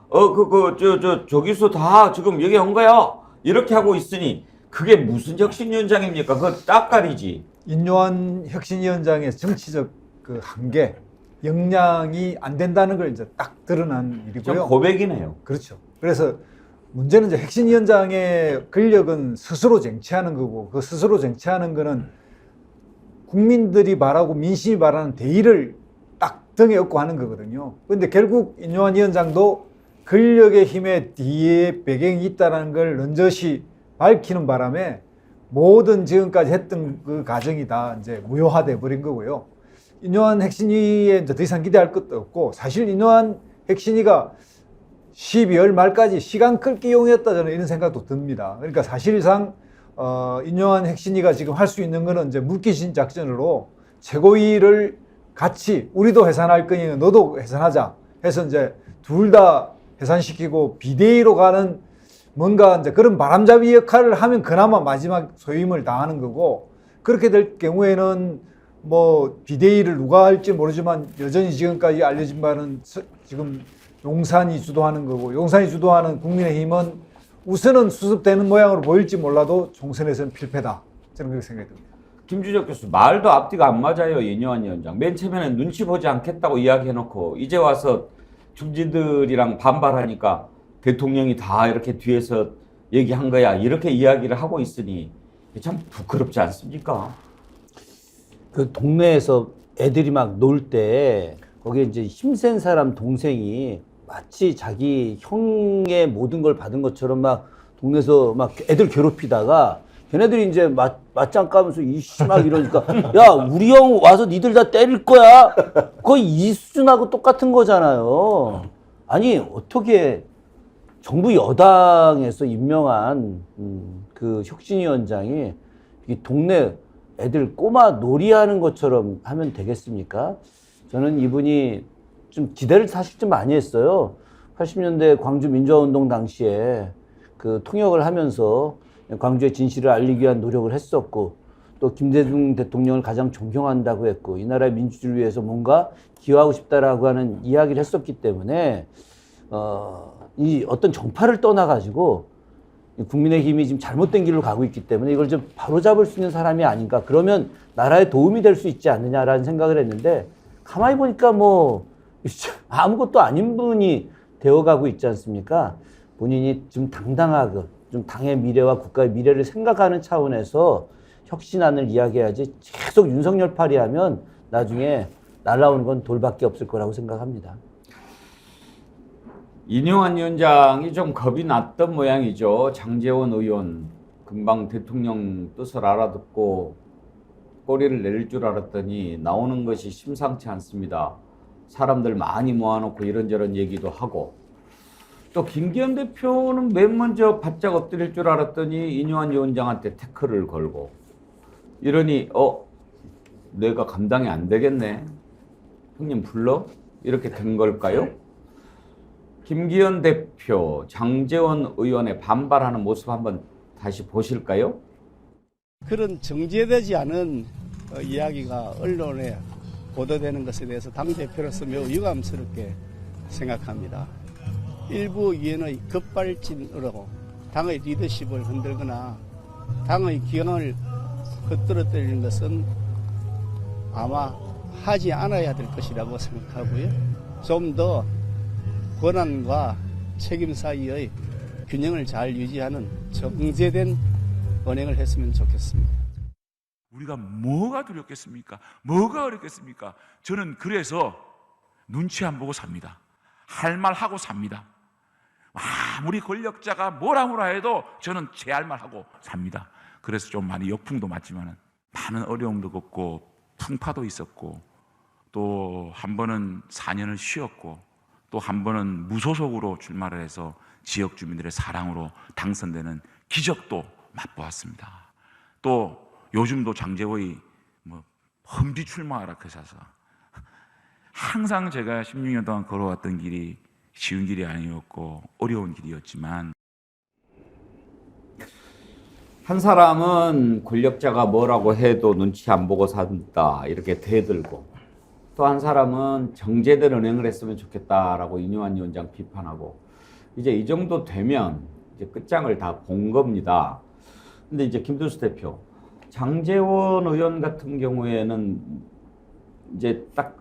Speaker 2: 저기서 다 지금 얘기한 거야. 이렇게 하고 있으니 그게 무슨 혁신위원장입니까? 그거 딱가리지.
Speaker 6: 인요한 혁신위원장의 정치적 그 한계, 역량이 안 된다는 걸 이제 딱 드러난
Speaker 2: 좀
Speaker 6: 일이고요.
Speaker 2: 고백이네요.
Speaker 6: 그렇죠. 그래서 문제는 이제 혁신위원장의 권력은 스스로 쟁취하는 거고 그 스스로 쟁취하는 거는 국민들이 말하고 민심이 말하는 대의를 딱 등에 업고 하는 거거든요. 그런데 결국 인요한 위원장도 권력의 힘에 뒤에 배경이 있다는 걸 넌저시 밝히는 바람에 모든 지금까지 했던 그 과정이 다 이제 무효화돼 버린 거고요. 인요한 혁신위에 이제 더 이상 기대할 것도 없고 사실 인요한 혁신위가 12월 말까지 시간 끌기용이었다, 저는 이런 생각도 듭니다. 그러니까 사실상 인용한 혁신위가 지금 할 수 있는 거는 이제 물귀신 작전으로 최고위를 같이 우리도 해산할 거니 너도 해산하자 해서 이제 둘 다 해산시키고 비대위로 가는 뭔가 이제 그런 바람잡이 역할을 하면 그나마 마지막 소임을 당하는 거고, 그렇게 될 경우에는 뭐 비대위를 누가 할지 모르지만 여전히 지금까지 알려진 바는 지금 용산이 주도하는 거고, 용산이 주도하는 국민의힘은 우선은 수습되는 모양으로 보일지 몰라도 총선에서는 필패다, 저는 그렇게 생각이 듭니다.
Speaker 2: 김주적 교수, 말도 앞뒤가 안 맞아요. 이뇨한 위원장 맨 처음에는 눈치 보지 않겠다고 이야기해놓고 이제 와서 중진들이랑 반발하니까 대통령이 다 이렇게 뒤에서 얘기한 거야, 이렇게 이야기를 하고 있으니 참 부끄럽지 않습니까?
Speaker 4: 그 동네에서 애들이 막 놀 때 거기에 이제 힘센 사람 동생이 마치 자기 형의 모든 걸 받은 것처럼 막 동네에서 막 애들 괴롭히다가 걔네들이 이제 맞짱 까면서 이씨 막 이러니까 야, 우리 형 와서 니들 다 때릴 거야. 거의 이 수준하고 똑같은 거잖아요. 아니 어떻게 정부 여당에서 임명한 그 혁신위원장이 이 동네 애들 꼬마 놀이하는 것처럼 하면 되겠습니까? 저는 이분이 좀 기대를 사실 좀 많이 했어요. 80년대 광주 민주화운동 당시에 그 통역을 하면서 광주의 진실을 알리기 위한 노력을 했었고, 또 김대중 대통령을 가장 존경한다고 했고, 이 나라의 민주주의를 위해서 뭔가 기여하고 싶다라고 하는 이야기를 했었기 때문에 이 어떤 정파를 떠나가지고 국민의힘이 지금 잘못된 길로 가고 있기 때문에 이걸 좀 바로잡을 수 있는 사람이 아닌가, 그러면 나라에 도움이 될 수 있지 않느냐라는 생각을 했는데, 가만히 보니까 뭐 아무것도 아닌 분이 되어가고 있지 않습니까? 본인이 좀 당당하게 좀 당의 미래와 국가의 미래를 생각하는 차원에서 혁신안을 이야기해야지, 계속 윤석열 파리하면 나중에 날라오는 건 돌밖에 없을 거라고 생각합니다.
Speaker 2: 이뇨한 위원장이 좀 겁이 났던 모양이죠. 장제원 의원 금방 대통령 뜻을 알아듣고 꼬리를 내릴 줄 알았더니 나오는 것이 심상치 않습니다. 사람들 많이 모아놓고 이런저런 얘기도 하고, 또 김기현 대표는 맨 먼저 바짝 엎드릴 줄 알았더니 이뇨한 위원장한테 태클을 걸고 이러니 내가 감당이 안 되겠네, 형님 불러? 이렇게 된 걸까요? 김기현 대표, 장제원 의원의 반발하는 모습 한번 다시 보실까요?
Speaker 12: 그런 정제되지 않은 이야기가 언론에 보도되는 것에 대해서 당대표로서 매우 유감스럽게 생각합니다. 일부 의원의 급발진으로 당의 리더십을 흔들거나 당의 기강을 겉들어뜨리는 것은 아마 하지 않아야 될 것이라고 생각하고요. 좀 더 권한과 책임 사이의 균형을 잘 유지하는 정제된 언행을 했으면 좋겠습니다.
Speaker 13: 우리가 뭐가 두렵겠습니까? 뭐가 어렵겠습니까? 저는 그래서 눈치 안 보고 삽니다. 할 말 하고 삽니다. 아무리 권력자가 뭐라 해도 저는 제 할 말 하고 삽니다. 그래서 좀 많이 역풍도 맞지만 많은 어려움도 겪고 풍파도 있었고, 또 한 번은 4년을 쉬었고, 또 한 번은 무소속으로 출마를 해서 지역 주민들의 사랑으로 당선되는 기적도 맛보았습니다. 또 요즘도 장제원이 험지 출마하라 해서 항상 제가 16년 동안 걸어왔던 길이 쉬운 길이 아니었고 어려운 길이었지만,
Speaker 2: 한 사람은 권력자가 뭐라고 해도 눈치 안 보고 산다 이렇게 대들고, 또 한 사람은 정제된 은행을 했으면 좋겠다라고 이뇨한 위원장 비판하고, 이제 이 정도 되면 이제 끝장을 다 본 겁니다. 근데 이제 김두수 대표, 장제원 의원 같은 경우에는 이제 딱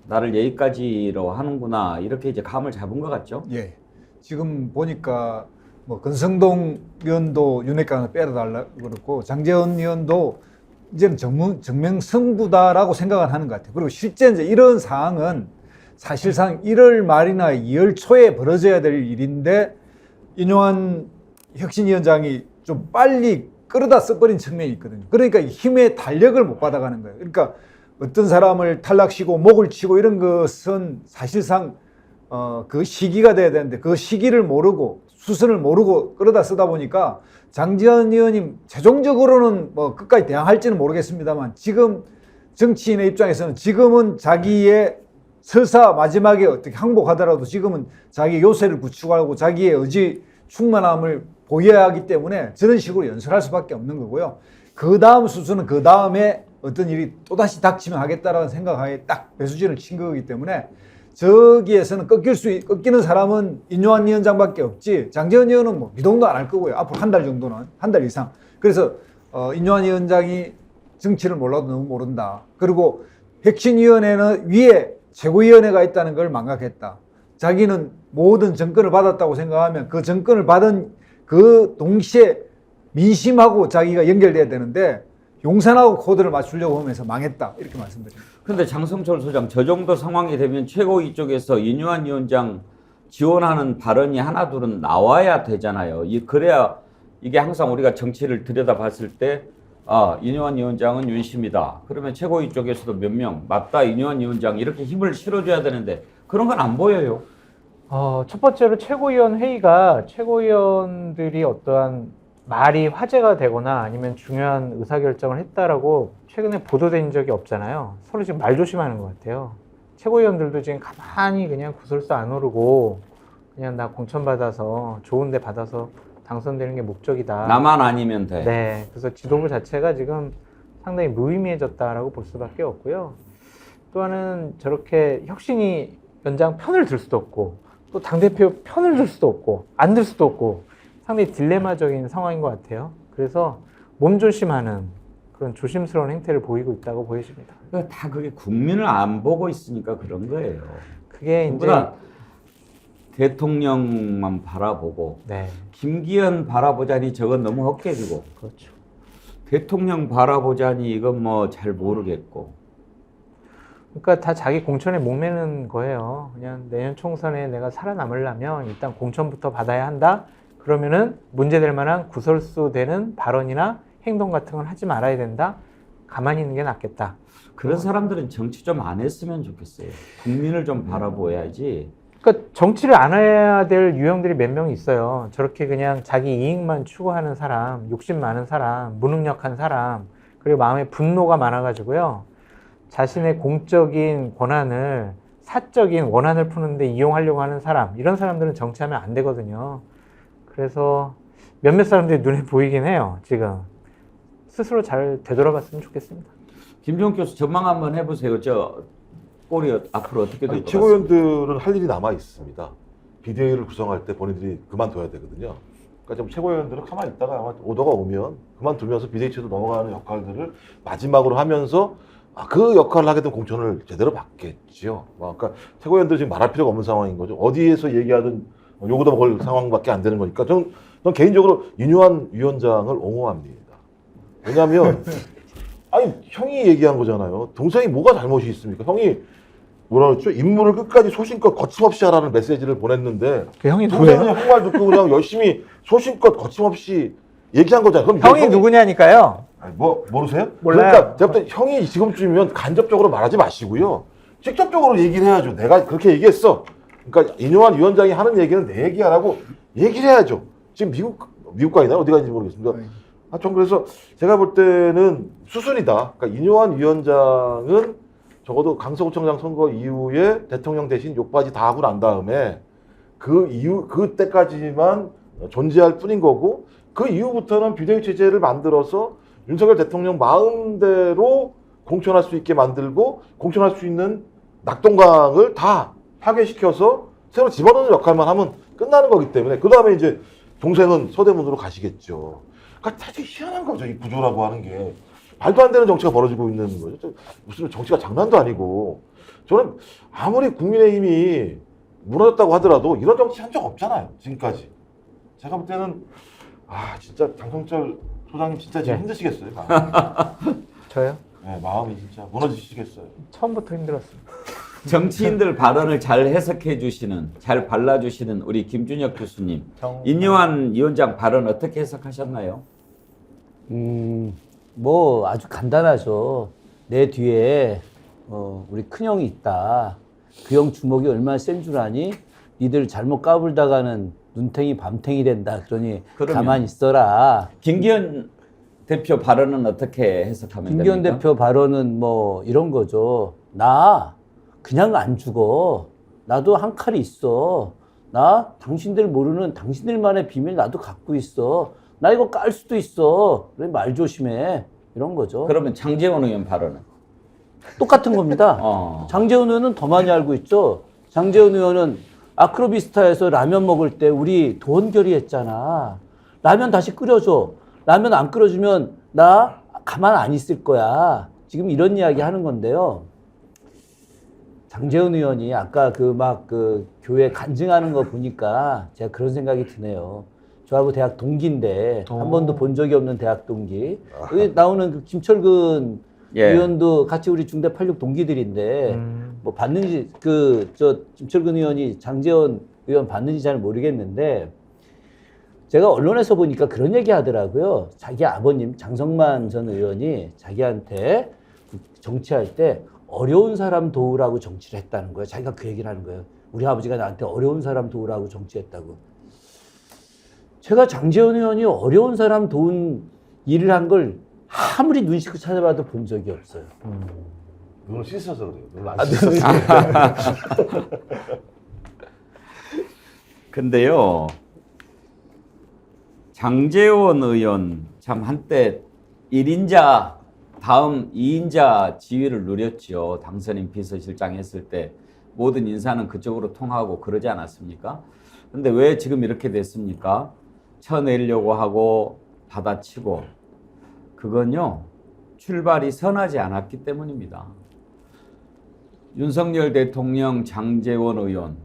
Speaker 2: 나를 여기까지로 하는구나, 이렇게 이제 감을 잡은 것 같죠?
Speaker 6: 예. 지금 보니까 뭐 권성동 의원도 윤핵관을 빼달라고 그렇고, 장제원 의원도 이제는 정명 승부다라고 생각을 하는 것 같아요. 그리고 실제 이제 이런 상황은 사실상 1월 말이나 2월 초에 벌어져야 될 일인데, 인용한 혁신위원장이 좀 빨리 끌어다 써버린 측면이 있거든요. 그러니까 힘의 탄력을 못 받아가는 거예요. 그러니까 어떤 사람을 탈락시키고 목을 치고 이런 것은 사실상 그 시기가 돼야 되는데 그 시기를 모르고 수순을 모르고 끌어다 쓰다 보니까 장지원 의원님 최종적으로는 뭐 끝까지 대항할지는 모르겠습니다만 지금 정치인의 입장에서는 지금은 자기의 설사 마지막에 어떻게 항복하더라도 지금은 자기 요새를 구축하고 자기의 의지 충만함을 보여야 하기 때문에 저런 식으로 연설할 수밖에 없는 거고요. 그 다음 수순은 그 다음에 어떤 일이 또다시 닥치면 하겠다라는 생각하에 딱 배수진을 친 거기 때문에 저기에서는 꺾이는 사람은 인요한 위원장밖에 없지 장제원 의원은 뭐 미동도 안 할 거고요. 앞으로 한 달 정도는, 한 달 이상. 그래서 인요한 위원장이 정치를 몰라도 너무 모른다. 그리고 혁신위원회는 위에 최고위원회가 있다는 걸 망각했다. 자기는 모든 정권을 받았다고 생각하면 그 정권을 받은 그 동시에 민심하고 자기가 연결돼야 되는데 용산하고 코드를 맞추려고 하면서 망했다. 이렇게 말씀드립니다.
Speaker 2: 그런데 장성철 소장, 저 정도 상황이 되면 최고위 쪽에서 인요한 위원장 지원하는 발언이 하나 둘은 나와야 되잖아요. 그래야 이게 항상 우리가 정치를 들여다봤을 때 인요한 위원장은 윤심이다. 그러면 최고위 쪽에서도 몇 명 맞다 인요한 위원장 이렇게 힘을 실어줘야 되는데 그런 건 안 보여요.
Speaker 3: 첫 번째로 최고위원 회의가 최고위원들이 어떠한 말이 화제가 되거나 아니면 중요한 의사결정을 했다라고 최근에 보도된 적이 없잖아요. 서로 지금 말 조심하는 것 같아요. 최고위원들도 지금 가만히 그냥 구설수 안 오르고 그냥 나 공천받아서 좋은 데 받아서 당선되는 게 목적이다.
Speaker 2: 나만 아니면 돼.
Speaker 3: 네. 그래서 지도부 자체가 지금 상당히 무의미해졌다라고 볼 수밖에 없고요. 또 하나는 저렇게 혁신이 연장 편을 들 수도 없고 또 당대표 편을 들 수도 없고 안 들 수도 없고 상당히 딜레마적인 상황인 것 같아요. 그래서 몸조심하는 그런 조심스러운 행태를 보이고 있다고 보여집니다.
Speaker 2: 다 그게 국민을 안 보고 있으니까 그런 거예요.
Speaker 3: 그게 이제
Speaker 2: 대통령만 바라보고
Speaker 3: 네.
Speaker 2: 김기현 바라보자니 저건 너무 헛개비고
Speaker 3: 그렇죠.
Speaker 2: 대통령 바라보자니 이건 뭐 잘 모르겠고
Speaker 3: 그러니까 다 자기 공천에 목매는 거예요. 그냥 내년 총선에 내가 살아남으려면 일단 공천부터 받아야 한다. 그러면은 문제될 만한 구설수 되는 발언이나 행동 같은 건 하지 말아야 된다. 가만히 있는 게 낫겠다.
Speaker 2: 그런 사람들은 정치 좀 안 했으면 좋겠어요. 국민을 좀 바라보야지.
Speaker 3: 그러니까 정치를 안 해야 될 유형들이 몇 명 있어요. 저렇게 그냥 자기 이익만 추구하는 사람, 욕심 많은 사람, 무능력한 사람, 그리고 마음에 분노가 많아가지고요. 자신의 공적인 권한을 사적인 원한을 푸는데 이용하려고 하는 사람, 이런 사람들은 정치하면 안 되거든요. 그래서 몇몇 사람들이 눈에 보이긴 해요. 지금 스스로 잘 되돌아봤으면 좋겠습니다.
Speaker 2: 김종욱 교수 전망 한번 해보세요. 저 꼴이 앞으로 어떻게 될 것 같습니까?
Speaker 5: 최고위원들은 할 일이 남아 있습니다. 비대위를 구성할 때 본인들이 그만둬야 되거든요. 그러니까 좀 최고위원들은 가만히 있다가 아마 오더가 오면 그만두면서 비대위체로 넘어가는 역할들을 마지막으로 하면서 그 역할을 하게 되면 공천을 제대로 받겠죠. 그러니까 최고위원들 지금 말할 필요가 없는 상황인 거죠. 어디에서 얘기하든 요구도 먹을 상황밖에 안 되는 거니까 저는 개인적으로 인요한 위원장을 옹호합니다. 왜냐하면 아니 형이 얘기한 거잖아요. 동생이 뭐가 잘못이 있습니까? 형이 뭐라 그랬죠? 임무를 끝까지 소신껏 거침없이 하라는 메시지를 보냈는데
Speaker 3: 그 형이
Speaker 5: 동생은
Speaker 3: 누구예요?
Speaker 5: 형 말 듣고 그냥 열심히 소신껏 거침없이 얘기한 거잖아요. 그럼
Speaker 3: 형이 누구냐니까요?
Speaker 5: 아니, 뭐 모르세요?
Speaker 3: 몰라요.
Speaker 5: 그러니까 제가 볼 때 형이 지금쯤이면 간접적으로 말하지 마시고요. 직접적으로 얘기를 해야죠. 내가 그렇게 얘기했어. 그러니까 인요한 위원장이 하는 얘기는 내 얘기하라고 얘기를 해야죠. 지금 미국가 있나요? 어디 가는지 모르겠습니다. 전 그래서 제가 볼 때는 수순이다. 그러니까 인요한 위원장은 적어도 강서구청장 선거 이후에 대통령 대신 욕바지 다 하고 난 다음에 그때까지만 존재할 뿐인 거고 그 이후부터는 비대위 체제를 만들어서 윤석열 대통령 마음대로 공천할 수 있게 만들고 공천할 수 있는 낙동강을 다 파괴시켜서 새로 집어넣는 역할만 하면 끝나는 거기 때문에 그 다음에 이제 동생은 서대문으로 가시겠죠. 그러니까 되게 희한한 거죠. 이 구조라고 하는 게. 말도 안 되는 정치가 벌어지고 있는 거죠. 무슨 정치가 장난도 아니고. 저는 아무리 국민의힘이 무너졌다고 하더라도 이런 정치 한 적 없잖아요. 지금까지. 제가 볼 때는 진짜 장성철 소장님 진짜 지금 힘드시겠어요.
Speaker 3: 저요?
Speaker 5: 네, 마음이 진짜 무너지시겠어요.
Speaker 3: 처음부터 힘들었습니다.
Speaker 2: 정치인들 발언을 잘 해석해 주시는, 잘 발라주시는 우리 김준혁 교수님. 인요한 위원장 발언 어떻게 해석하셨나요?
Speaker 4: 뭐 아주 간단하죠. 내 뒤에 우리 큰형이 있다. 그 형 주먹이 얼마나 센 줄 아니? 니들 잘못 까불다가는 눈탱이 밤탱이 된다. 그러니
Speaker 2: 그러면
Speaker 4: 가만히 있어라.
Speaker 2: 김기현 대표 발언은 어떻게 해석하면
Speaker 4: 김기현
Speaker 2: 됩니까?
Speaker 4: 대표 발언은 뭐 이런 거죠. 나 그냥 안 죽어. 나도 한 칼이 있어. 나 당신들 모르는 당신들만의 비밀 나도 갖고 있어. 나 이거 깔 수도 있어. 그래 말 조심해. 이런 거죠.
Speaker 2: 그러면 장제원 의원 발언은?
Speaker 4: 똑같은 겁니다. 장제원 의원은 더 많이 알고 있죠. 장제원 의원은 아크로비스타에서 라면 먹을 때 우리 돈 결의했잖아. 라면 다시 끓여줘. 라면 안 끓여주면 나 가만 안 있을 거야. 지금 이런 이야기 하는 건데요. 장제원 의원이 아까 그 교회 간증하는 거 보니까 제가 그런 생각이 드네요. 저하고 대학 동기인데 한 번도 본 적이 없는 대학 동기. 여기 나오는 그 김철근 의원도 같이 우리 중대 86 동기들인데 뭐 봤는지 김철근 의원이 장제원 의원 봤는지 잘 모르겠는데 제가 언론에서 보니까 그런 얘기 하더라고요. 자기 아버님 장성만 전 의원이 자기한테 정치할 때 어려운 사람 도우라고 정치를 했다는 거예요. 자기가 그 얘기를 하는 거예요. 우리 아버지가 나한테 어려운 사람 도우라고 정치했다고. 제가 장제원 의원이 어려운 사람 도운 일을 한 걸 아무리 눈 씻고 찾아봐도 본 적이 없어요.
Speaker 5: 눈을 씻어서 그래요. 눈을 안 씻어서.
Speaker 2: 근데요, 장제원 의원 참 한때 1인자 다음 2인자 지위를 누렸죠. 당선인 비서실장 했을 때 모든 인사는 그쪽으로 통하고 그러지 않았습니까? 근데 왜 지금 이렇게 됐습니까? 쳐내려고 하고 받아치고, 그건요 출발이 선하지 않았기 때문입니다. 윤석열 대통령, 장제원 의원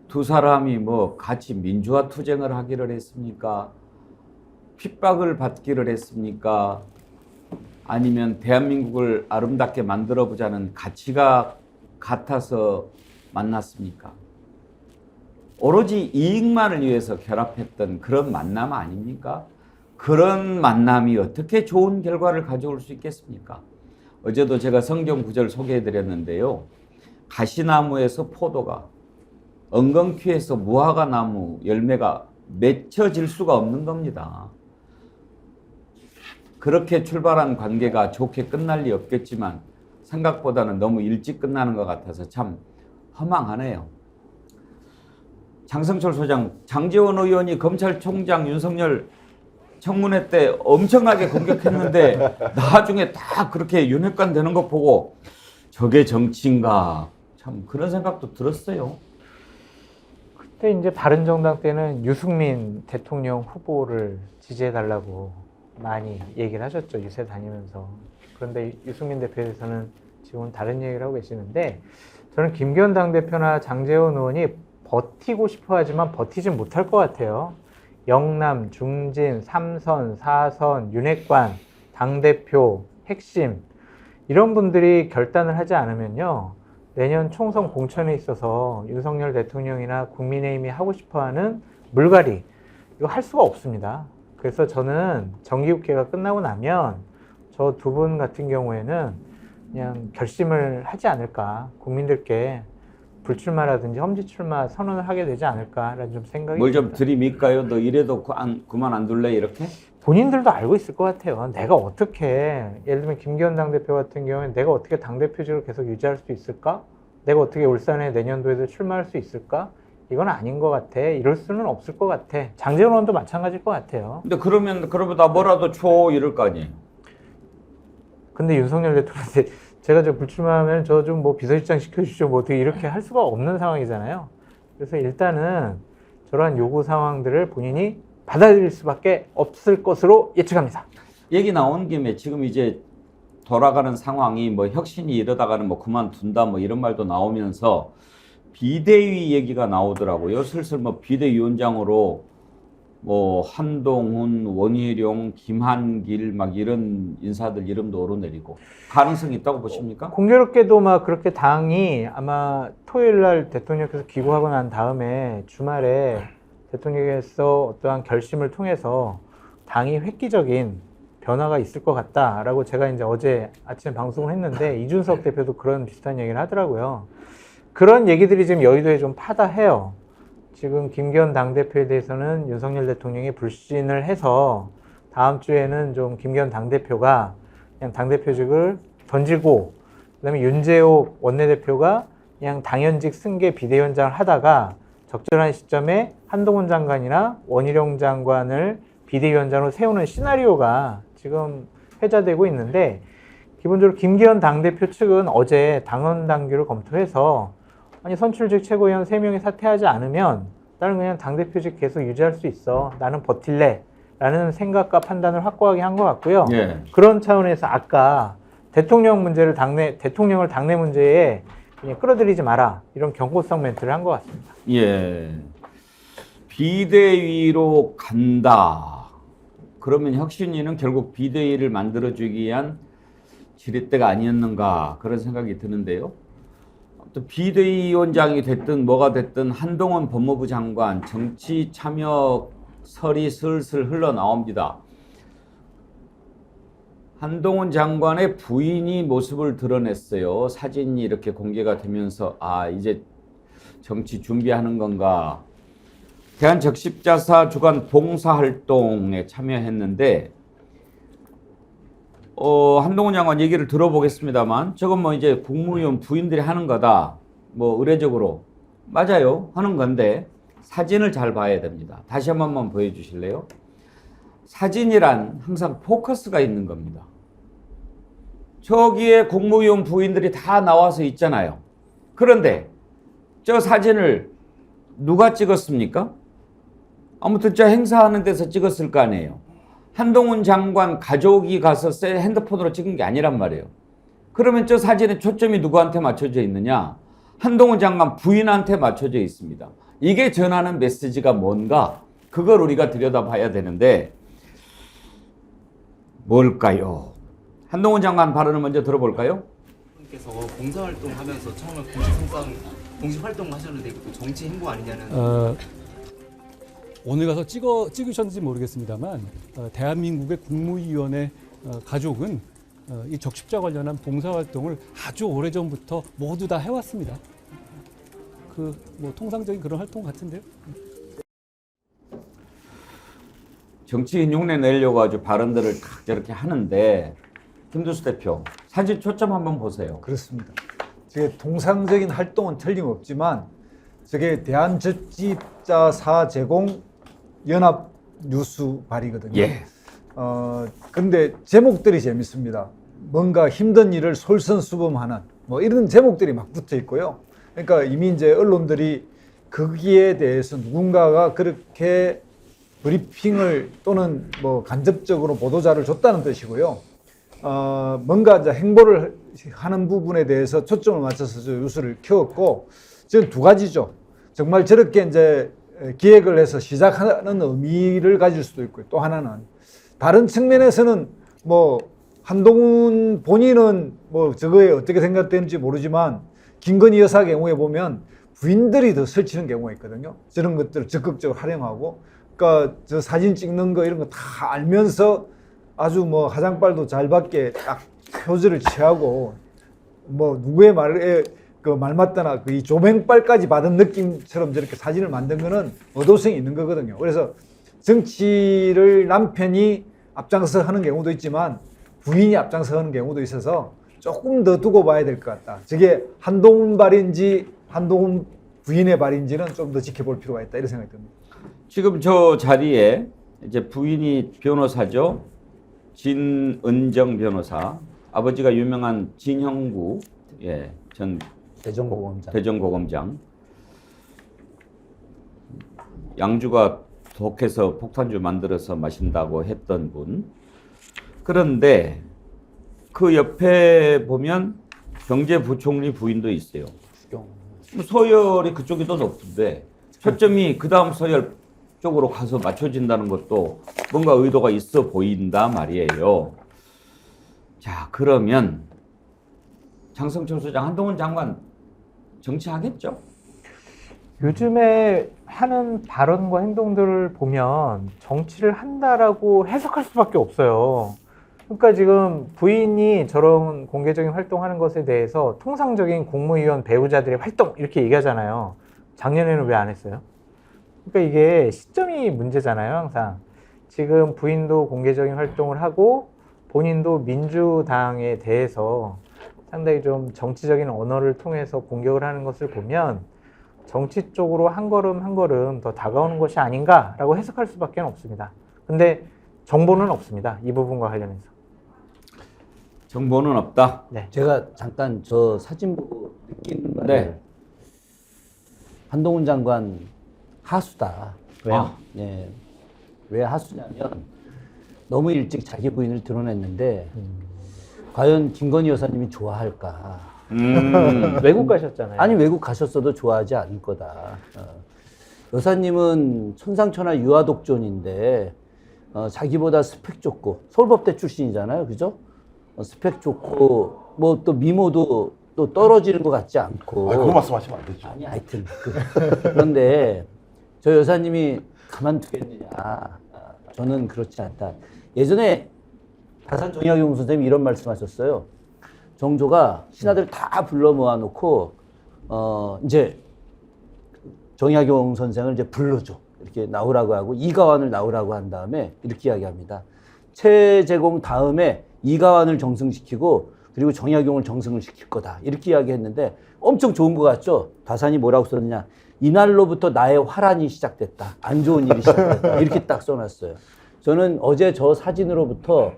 Speaker 2: 두 사람이 뭐 같이 민주화 투쟁을 하기를 했습니까? 핍박을 받기를 했습니까? 아니면 대한민국을 아름답게 만들어 보자는 가치가 같아서 만났습니까? 오로지 이익만을 위해서 결합했던 그런 만남 아닙니까? 그런 만남이 어떻게 좋은 결과를 가져올 수 있겠습니까? 어제도 제가 성경 구절 소개해 드렸는데요. 가시나무에서 포도가, 엉겅퀴에서 무화과 나무 열매가 맺혀질 수가 없는 겁니다. 그렇게 출발한 관계가 좋게 끝날 리 없겠지만 생각보다는 너무 일찍 끝나는 것 같아서 참 허망하네요. 장성철 소장, 장제원 의원이 검찰총장 윤석열 청문회 때 엄청나게 공격했는데 나중에 다 그렇게 윤핵관 되는 거 보고 저게 정치인가, 참 그런 생각도 들었어요.
Speaker 3: 그때 이제 바른정당 때는 유승민 대통령 후보를 지지해달라고 많이 얘기를 하셨죠. 유세 다니면서. 그런데 유승민 대표에서는 지금은 다른 얘기를 하고 계시는데, 저는 김기현 당대표나 장제원 의원이 버티고 싶어 하지만 버티진 못할 것 같아요. 영남, 중진, 3선, 4선, 윤핵관, 당대표, 핵심 이런 분들이 결단을 하지 않으면요, 내년 총선 공천에 있어서 윤석열 대통령이나 국민의힘이 하고 싶어하는 물갈이 이거 할 수가 없습니다. 그래서 저는 정기국회가 끝나고 나면 저 두 분 같은 경우에는 그냥 결심을 하지 않을까, 국민들께 불출마라든지 험지출마 선언을 하게 되지 않을까라는 좀 생각이
Speaker 2: 뭘 좀
Speaker 3: 듭니다.
Speaker 2: 들이밀까요? 너 이래도 그만 안 둘래? 이렇게?
Speaker 3: 본인들도 알고 있을 것 같아요. 내가 어떻게, 예를 들면 김기현 당대표 같은 경우에 내가 어떻게 당대표직을 계속 유지할 수 있을까? 내가 어떻게 울산에 내년도에도 출마할 수 있을까? 이건 아닌 것 같아. 이럴 수는 없을 것 같아. 장제원 의원도 마찬가지일 것 같아요.
Speaker 2: 근데 그러면 나 뭐라도 줘 이럴 거 아니에요.
Speaker 3: 근데 윤석열 대통령한테 제가 저 불출마하면 저 좀 뭐 비서실장 시켜주시죠, 뭐 어떻게 이렇게 할 수가 없는 상황이잖아요. 그래서 일단은 저러한 요구 상황들을 본인이 받아들일 수밖에 없을 것으로 예측합니다.
Speaker 2: 얘기 나온 김에 지금 이제 돌아가는 상황이 뭐 혁신이 이러다가는 뭐 그만둔다 뭐 이런 말도 나오면서 비대위 얘기가 나오더라고요. 슬슬 뭐 비대위원장으로 뭐 한동훈, 원희룡, 김한길 막 이런 인사들 이름도 오르내리고 가능성이 있다고 보십니까?
Speaker 3: 공교롭게도 막 그렇게 당이 아마 토요일 날 대통령께서 귀국하고 난 다음에 주말에 대통령께서 어떠한 결심을 통해서 당이 획기적인 변화가 있을 것 같다라고 제가 이제 어제 아침에 방송을 했는데 이준석 대표도 그런 비슷한 얘기를 하더라고요. 그런 얘기들이 지금 여의도에 좀 파다해요. 지금 김기현 당대표에 대해서는 윤석열 대통령이 불신을 해서 다음 주에는 좀 김기현 당대표가 그냥 당대표직을 던지고 그다음에 윤재옥 원내대표가 그냥 당연직 승계 비대위원장을 하다가 적절한 시점에 한동훈 장관이나 원희룡 장관을 비대위원장으로 세우는 시나리오가 지금 회자되고 있는데 기본적으로 김기현 당대표 측은 어제 당원 당규를 검토해서 아니 선출직 최고위원 3명이 사퇴하지 않으면 나는 그냥 당대표직 계속 유지할 수 있어. 나는 버틸래. 라는 생각과 판단을 확고하게 한 것 같고요.
Speaker 2: 예.
Speaker 3: 그런 차원에서 아까 대통령을 당내 문제에 그냥 끌어들이지 마라. 이런 경고성 멘트를 한 것 같습니다.
Speaker 2: 예. 비대위로 간다. 그러면 혁신위는 결국 비대위를 만들어주기 위한 지렛대가 아니었는가 그런 생각이 드는데요. 또 비대위원장이 됐든 뭐가 됐든 한동훈 법무부 장관 정치 참여 설이 슬슬 흘러나옵니다. 한동훈 장관의 부인이 모습을 드러냈어요. 사진이 이렇게 공개가 되면서 아 이제 정치 준비하는 건가. 대한적십자사 주간 봉사활동에 참여했는데 한동훈 장관 얘기를 들어보겠습니다만 저건 뭐 이제 국무위원 부인들이 하는 거다. 뭐 의례적으로 맞아요. 하는 건데 사진을 잘 봐야 됩니다. 다시 한 번만 보여주실래요? 사진이란 항상 포커스가 있는 겁니다. 저기에 국무위원 부인들이 다 나와서 있잖아요. 그런데 저 사진을 누가 찍었습니까? 아무튼 저 행사하는 데서 찍었을 거 아니에요. 한동훈 장관 가족이 가서 핸드폰으로 찍은 게 아니란 말이에요. 그러면 저 사진의 초점이 누구한테 맞춰져 있느냐? 한동훈 장관 부인한테 맞춰져 있습니다. 이게 전하는 메시지가 뭔가? 그걸 우리가 들여다봐야 되는데 뭘까요? 한동훈 장관 발언을 먼저 들어볼까요?
Speaker 14: 께서 봉사활동 하면서 처음에 공식 활동 하셨는데 또 정치 행보 아니냐는
Speaker 15: 오늘 가서 찍으셨는지 모르겠습니다만 대한민국의 국무위원의 가족은 이 적십자 관련한 봉사활동을 아주 오래전부터 모두 다 해왔습니다. 뭐 통상적인 그런 활동 같은데요.
Speaker 2: 정치인 흉내 내려고 아주 발언들을 딱 저렇게 하는데 김두수 대표 사진 초점 한번 보세요.
Speaker 6: 그렇습니다. 저게 통상적인 활동은 틀림없지만 저게 대한적십자사 제공 연합 뉴스 발이거든요.
Speaker 2: 예.
Speaker 6: 근데 제목들이 재밌습니다. 뭔가 힘든 일을 솔선수범하는 뭐 이런 제목들이 막 붙어 있고요. 그러니까 이미 이제 언론들이 거기에 대해서 누군가가 그렇게 브리핑을 또는 뭐 간접적으로 보도자를 줬다는 뜻이고요. 뭔가 이제 행보를 하는 부분에 대해서 초점을 맞춰서 저 뉴스를 키웠고, 지금 두 가지죠. 정말 저렇게 이제 기획을 해서 시작하는 의미를 가질 수도 있고요. 또 하나는 다른 측면에서는 뭐 한동훈 본인은 뭐 저거에 어떻게 생각되는지 모르지만 김건희 여사 경우에 보면 부인들이 더 설치는 경우가 있거든요. 저런 것들을 적극적으로 활용하고, 그러니까 저 사진 찍는 거 이런 거 다 알면서 아주 뭐 화장빨도 잘 받게 딱 표즈를 취하고 뭐 누구의 말에 그 말 맞다나 그 이 조명빨까지 받은 느낌처럼 저렇게 사진을 만든 거는 의도성이 있는 거거든요. 그래서 정치를 남편이 앞장서 하는 경우도 있지만 부인이 앞장서 하는 경우도 있어서 조금 더 두고 봐야 될 것 같다. 저게 한동훈 발인지 한동훈 부인의 발인지는 좀 더 지켜볼 필요가 있다, 이런 생각이 듭니다.
Speaker 2: 지금 저 자리에 이제 부인이 변호사죠. 진은정 변호사, 아버지가 유명한 진형구 전 대전고검장. 양주가 독해서 폭탄주 만들어서 마신다고 했던 분. 그런데 그 옆에 보면 경제부총리 부인도 있어요. 서열이 그쪽이 더 높은데 초점이 그 다음 서열 쪽으로 가서 맞춰진다는 것도 뭔가 의도가 있어 보인다 말이에요. 자, 그러면 장성철 소장, 한동훈 장관 정치하겠죠?
Speaker 3: 요즘에 하는 발언과 행동들을 보면 정치를 한다라고 해석할 수밖에 없어요. 그러니까 지금 부인이 저런 공개적인 활동하는 것에 대해서 통상적인 공무위원 배우자들의 활동 이렇게 얘기하잖아요. 작년에는 왜 안 했어요? 그러니까 이게 시점이 문제잖아요. 항상 지금 부인도 공개적인 활동을 하고 본인도 민주당에 대해서 상당히 좀 정치적인 언어를 통해서 공격을 하는 것을 보면 정치 쪽으로 한 걸음 한 걸음 더 다가오는 것이 아닌가라고 해석할 수밖에 없습니다. 근데 정보는 없습니다. 이 부분과 관련해서.
Speaker 2: 정보는 없다.
Speaker 3: 네.
Speaker 4: 제가 잠깐 저 사진 보고 느낀 말은
Speaker 2: 네.
Speaker 4: 한동훈 장관 하수다. 왜요?
Speaker 2: 아.
Speaker 4: 네. 왜 하수냐면 너무 일찍 자기 부인을 드러냈는데 과연 김건희 여사님이 좋아할까?
Speaker 3: 외국 가셨잖아요.
Speaker 4: 아니 외국 가셨어도 좋아하지 않을 거다. 여사님은 천상천하 유아독존인데 자기보다 스펙 좋고 서울법대 출신이잖아요, 그죠? 스펙 좋고 뭐 또 미모도 또 떨어지는 것 같지 않고.
Speaker 5: 그런 말씀하시면 안 되죠.
Speaker 4: 아니 하여튼 그런데 저 여사님이 가만두겠느냐? 저는 그렇지 않다. 예전에 다산 정약용 선생님이 이런 말씀하셨어요. 정조가 신하들 다 불러 모아놓고 이제 정약용 선생을 이제 불러줘. 이렇게 나오라고 하고 이가완을 나오라고 한 다음에 이렇게 이야기합니다. 최재공 다음에 이가완을 정승시키고 그리고 정약용을 정승을 시킬 거다. 이렇게 이야기했는데 엄청 좋은 것 같죠? 다산이 뭐라고 썼느냐. 이날로부터 나의 화란이 시작됐다. 안 좋은 일이 시작됐다. 이렇게 딱 써놨어요. 저는 어제 저 사진으로부터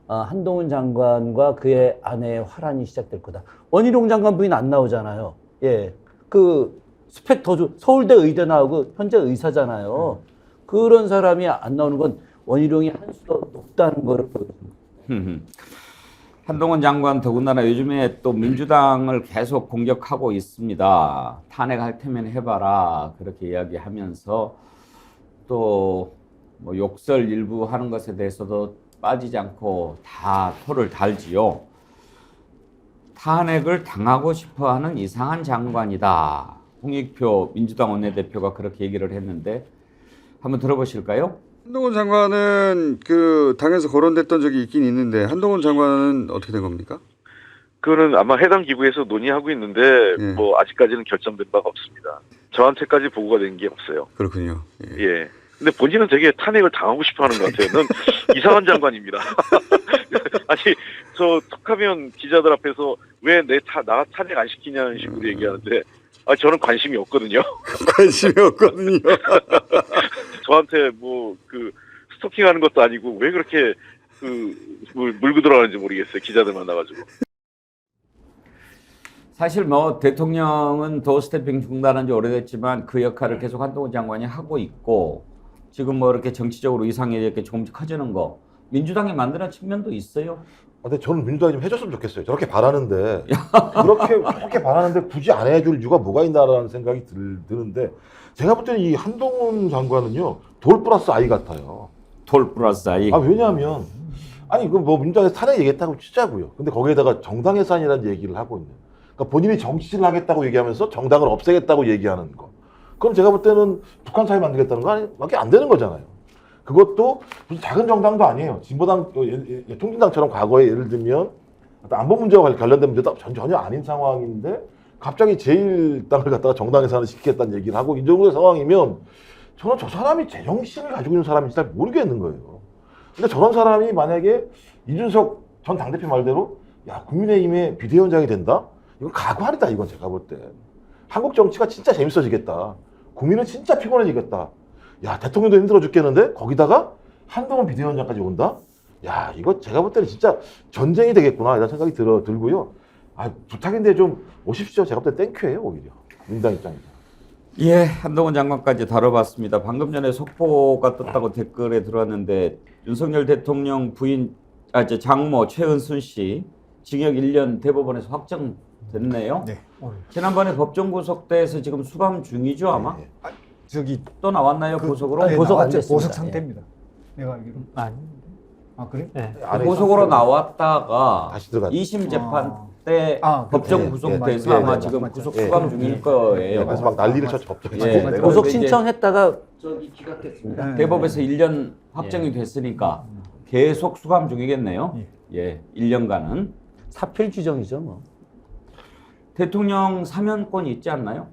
Speaker 4: 한동훈 장관과 그의 아내의 화란이 시작될 거다. 원희룡 장관 부인 안 나오잖아요. 예. 그 스펙 더 서울대 의대 나오고 현재 의사잖아요. 그런 사람이 안 나오는 건 원희룡이 한 수 더 높다는 거를 보여줍니다.
Speaker 2: 한동훈 장관 더군다나 요즘에 또 민주당을 계속 공격하고 있습니다. 탄핵할 테면 해봐라 그렇게 이야기하면서 또 뭐 욕설 일부 하는 것에 대해서도 빠지지 않고 다 토를 달지요. 탄핵을 당하고 싶어하는 이상한 장관이다. 홍익표 민주당 원내대표가 그렇게 얘기를 했는데 한번 들어보실까요?
Speaker 16: 한동훈 장관은 그 당에서 거론됐던 적이 있긴 있는데 한동훈 장관은 어떻게 된 겁니까?
Speaker 17: 그거는 아마 해당 기구에서 논의하고 있는데 뭐 아직까지는 결정된 바가 없습니다. 저한테까지 보고가 된 게 없어요.
Speaker 16: 그렇군요.
Speaker 17: 예. 근데 본인은 되게 탄핵을 당하고 싶어하는 것 같아요. 넌 이상한 장관입니다. 아니 저 툭하면 기자들 앞에서 왜 나 탄핵 안 시키냐는 식으로 얘기하는데 저는 관심이 없거든요.
Speaker 16: 관심이 없거든요.
Speaker 17: 저한테 뭐 그 스토킹하는 것도 아니고 왜 그렇게 물고 들어가는지 모르겠어요. 기자들 만나가지고.
Speaker 2: 사실 뭐 대통령은 도어스태핑 중단한 지 오래됐지만 그 역할을 계속 한동훈 장관이 하고 있고 지금 뭐 이렇게 정치적으로 이상이 이렇게 조금씩 커지는 거 민주당이 만드는 측면도 있어요.
Speaker 5: 근데 저는 민주당이 좀 해줬으면 좋겠어요. 저렇게 바라는데 그렇게 바라는데 굳이 안 해줄 이유가 뭐가 있나라는 생각이 드는데 제가 볼 때는 이 한동훈 장관은요 돌 플러스 아이 같아요.
Speaker 2: 돌 플러스 아이.
Speaker 5: 왜냐하면 아니 그 뭐 민주당에서 탄핵 얘기했다고 치자고요. 근데 거기에다가 정당 해산이라는 얘기를 하고 있는. 그러니까 본인이 정치를 하겠다고 얘기하면서 정당을 없애겠다고 얘기하는 거. 그럼 제가 볼 때는 북한 사회 만들겠다는 거 아니밖에 안 되는 거잖아요. 그것도 무슨 작은 정당도 아니에요. 진보당, 통진당처럼 과거에 예를 들면 안보 문제와 관련된 문제도 전혀 아닌 상황인데 갑자기 제1당을 갖다가 정당 해산을 시키겠다는 얘기를 하고 이 정도의 상황이면 저는 저 사람이 제정신을 가지고 있는 사람인지 잘 모르겠는 거예요. 근데 저런 사람이 만약에 이준석 전 당대표 말대로 야 국민의힘의 비대위원장이 된다? 이건 가관이다 이건 제가 볼 때. 한국 정치가 진짜 재밌어지겠다. 국민은 진짜 피곤해지겠다. 야 대통령도 힘들어 죽겠는데 거기다가 한동훈 비대위원장까지 온다? 야 이거 제가 볼 때는 진짜 전쟁이 되겠구나 이런 생각이 들고요. 부탁인데 좀 오십시오. 제가 볼 때 땡큐예요 오히려 민주당 입장에서.
Speaker 2: 예, 한동훈 장관까지 다뤄봤습니다. 방금 전에 속보가 떴다고 댓글에 들어왔는데 윤석열 대통령 부인 장모 최은순 씨 징역 1년 대법원에서 확정됐네요.
Speaker 6: 네.
Speaker 2: 지난번에 법정 구속돼서 지금 수감 중이죠 아마?
Speaker 6: 저기
Speaker 2: 또 나왔나요 고속으로?
Speaker 6: 고속 안 됐습니다. 고속 상태입니다. 내가 알기로. 그래?
Speaker 2: 네. 고속으로 나왔다가
Speaker 5: 다시 들어갔죠.
Speaker 2: 2심 재판 때 법정 구속돼서 아마 지금 구속 수감 중일 거예요.
Speaker 5: 그래서 막 난리를 쳤죠 법정에서.
Speaker 4: 고속 신청했다가 저기 기각됐습니다.
Speaker 2: 대법에서 1년 확정이 됐으니까 계속 수감 중이겠네요. 예, 1년간은.
Speaker 4: 사필 규정이죠, 뭐.
Speaker 2: 대통령 사면권이 있지 않나요?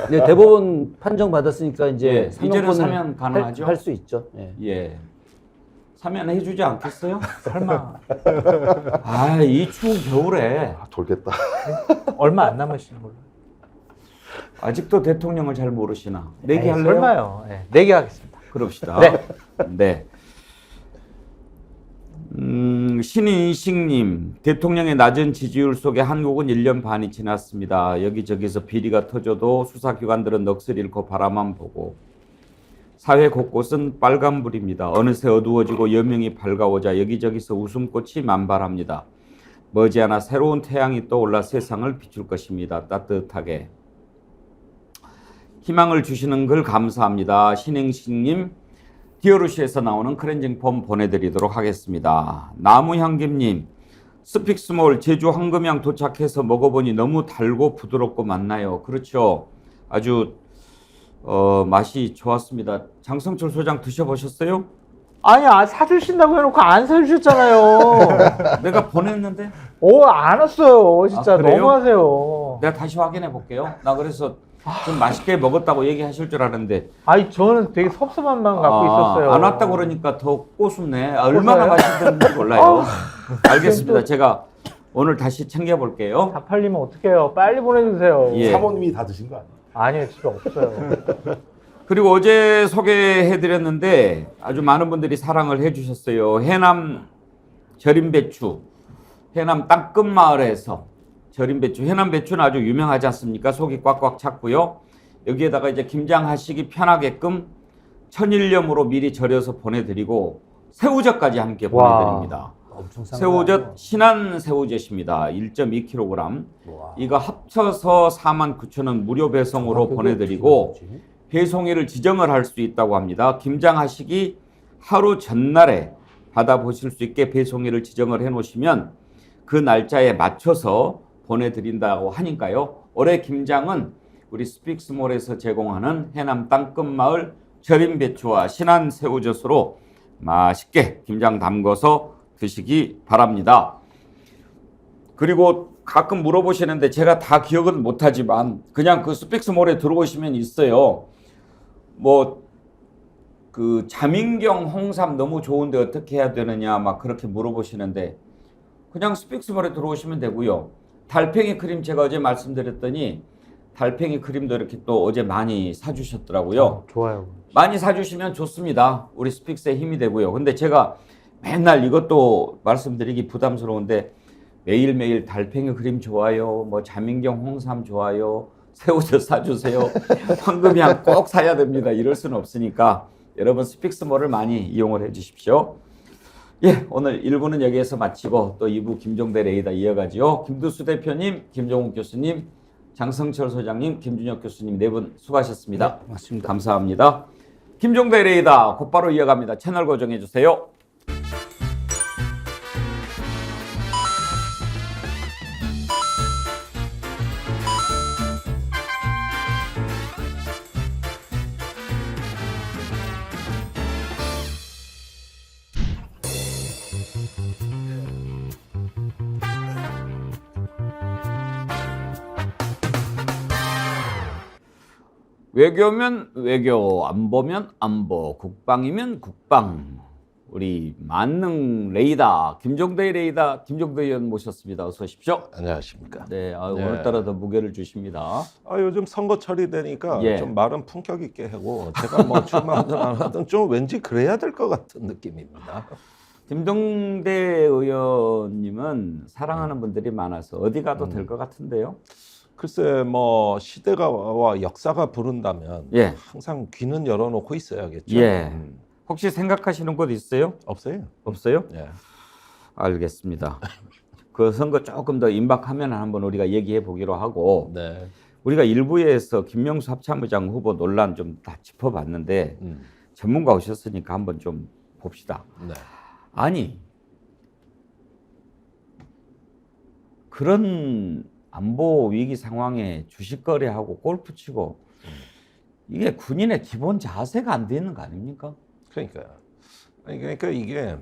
Speaker 4: 네, 대법원 판정 받았으니까 이제
Speaker 2: 예, 이제는 사면 가능하죠.
Speaker 4: 할 수 있죠. 예.
Speaker 2: 예. 사면해 주지 않겠어요?
Speaker 3: 설마.
Speaker 2: 아, 이 추운 겨울에
Speaker 5: 돌겠다.
Speaker 3: 얼마 안 남으시는 걸로.
Speaker 2: 아직도 대통령을 잘 모르시나?
Speaker 3: 에이,
Speaker 2: 내기할래요?
Speaker 3: 설마요. 네, 내기하겠습니다.
Speaker 2: 그럽시다.
Speaker 3: 네.
Speaker 2: 네. 신인식님, 대통령의 낮은 지지율 속에 한국은 1년 반이 지났습니다. 여기저기서 비리가 터져도 수사기관들은 넋을 잃고 바라만 보고 사회 곳곳은 빨간불입니다. 어느새 어두워지고 여명이 밝아오자 여기저기서 웃음꽃이 만발합니다. 머지않아 새로운 태양이 떠올라 세상을 비출 것입니다. 따뜻하게. 희망을 주시는 글 감사합니다. 신행식님, 디어루시에서 나오는 클렌징 폼 보내드리도록 하겠습니다. 나무향김님, 스픽스몰 제주 황금향 도착해서 먹어보니 너무 달고 부드럽고 맛나요. 그렇죠. 아주 맛이 좋았습니다. 장성철 소장 드셔보셨어요?
Speaker 3: 아니, 사주신다고 해놓고 안 사주셨잖아요.
Speaker 2: 내가 보냈는데?
Speaker 3: 안 왔어요. 진짜
Speaker 2: 그래요?
Speaker 3: 너무하세요.
Speaker 2: 내가 다시 확인해 볼게요. 나 그래서 좀 맛있게 먹었다고 얘기하실 줄 알았는데.
Speaker 3: 아니, 저는 되게 섭섭한 마음 갖고 있었어요.
Speaker 2: 안 왔다고 그러니까 더 꼬숩네. 얼마나 맛있는지 몰라요. 알겠습니다. 제가 오늘 다시 챙겨볼게요.
Speaker 3: 다 팔리면 어떡해요. 빨리 보내주세요.
Speaker 2: 예.
Speaker 5: 사모님이 다 드신 거 아니에요?
Speaker 3: 아니요, 집에 없어요.
Speaker 2: 그리고 어제 소개해드렸는데 아주 많은 분들이 사랑을 해주셨어요. 해남 절임배추, 해남 땅끝마을에서 절임배추, 해남배추는 아주 유명하지 않습니까? 속이 꽉꽉 찼고요. 여기에다가 이제 김장하시기 편하게끔 천일염으로 미리 절여서 보내드리고 새우젓까지 함께 보내드립니다.
Speaker 4: 엄청 싼
Speaker 2: 새우젓 신안 새우젓입니다. 1.2kg. 이거 합쳐서 49,000원 무료 배송으로 보내드리고 배송일을 지정을 할 수 있다고 합니다. 김장하시기 하루 전날에 받아보실 수 있게 배송일을 지정을 해놓으시면 그 날짜에 맞춰서 보내드린다고 하니까요. 올해 김장은 우리 스픽스몰에서 제공하는 해남 땅끝마을 절임배추와 신안 새우젓으로 맛있게 김장 담궈서 드시기 바랍니다. 그리고 가끔 물어보시는데 제가 다 기억은 못하지만 그냥 그 스픽스몰에 들어오시면 있어요. 뭐 그 자민경 홍삼 너무 좋은데 어떻게 해야 되느냐 막 그렇게 물어보시는데 그냥 스픽스몰에 들어오시면 되고요. 달팽이 크림 제가 어제 말씀드렸더니 달팽이 크림도 이렇게 또 어제 많이 사주셨더라고요.
Speaker 3: 좋아요.
Speaker 2: 많이 사주시면 좋습니다. 우리 스픽스에 힘이 되고요. 근데 제가 맨날 이것도 말씀드리기 부담스러운데 매일매일 달팽이 크림 좋아요. 뭐 자민경 홍삼 좋아요. 새우젓 사주세요. 황금향 꼭 사야 됩니다. 이럴 수는 없으니까 여러분 스픽스몰을 많이 이용을 해 주십시오. 예, 오늘 1부는 여기에서 마치고 또 2부 김종대 레이더 이어가지요. 김두수 대표님, 김종욱 교수님, 장성철 소장님, 김준혁 교수님 네 분 수고하셨습니다.
Speaker 4: 네, 맞습니다.
Speaker 2: 감사합니다. 김종대 레이더 곧바로 이어갑니다. 채널 고정해 주세요. 외교면 외교, 안보면 안보, 국방이면 국방. 우리 만능 레이더 김종대 레이더 김종대 의원 모셨습니다. 어서 오십시오.
Speaker 18: 안녕하십니까.
Speaker 2: 네,
Speaker 18: 네.
Speaker 2: 오늘따라 더 무게를 주십니다.
Speaker 18: 요즘 선거철이 되니까
Speaker 2: 예.
Speaker 18: 좀 말은 품격 있게 하고 제가 뭐 출마하든 안 하든 좀 왠지 그래야 될 것 같은 느낌입니다.
Speaker 2: 김종대 의원님은 사랑하는 분들이 많아서 어디 가도 될 것 같은데요.
Speaker 18: 글쎄 뭐 시대가 역사가 부른다면
Speaker 2: 예.
Speaker 18: 항상 귀는 열어놓고 있어야겠죠.
Speaker 2: 예. 혹시 생각하시는 곳 있어요?
Speaker 18: 없어요.
Speaker 2: 없어요?
Speaker 18: 예.
Speaker 2: 알겠습니다. 그 선거 조금 더 임박하면 한번 우리가 얘기해 보기로 하고
Speaker 18: 네.
Speaker 2: 우리가 일부에서 김명수 합참의장 후보 논란 좀 다 짚어봤는데 전문가 오셨으니까 한번 좀 봅시다.
Speaker 18: 네.
Speaker 2: 아니 그런 안보 위기 상황에 주식 거래하고 골프 치고 이게 군인의 기본 자세가 안 돼 있는 거 아닙니까?
Speaker 18: 그러니까요. 아니, 그러니까 이게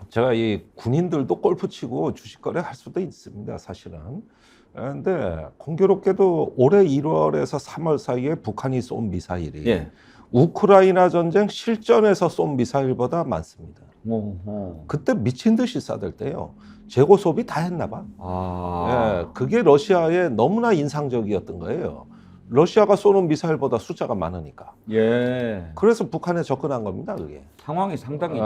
Speaker 18: 제가 이 군인들도 골프 치고 주식 거래 할 수도 있습니다, 사실은. 그런데 공교롭게도 올해 1월에서 3월 사이에 북한이 쏜 미사일이
Speaker 2: 예.
Speaker 18: 우크라이나 전쟁 실전에서 쏜 미사일보다 많습니다.
Speaker 2: 어허.
Speaker 18: 그때 미친 듯이 쏴댈 때요. 재고 소비 다 했나 봐.
Speaker 2: 아.
Speaker 18: 예, 그게 러시아에 너무나 인상적이었던 거예요. 러시아가 쏘는 미사일보다 숫자가 많으니까.
Speaker 2: 예.
Speaker 18: 그래서 북한에 접근한 겁니다, 그게.
Speaker 2: 상황이 상당히.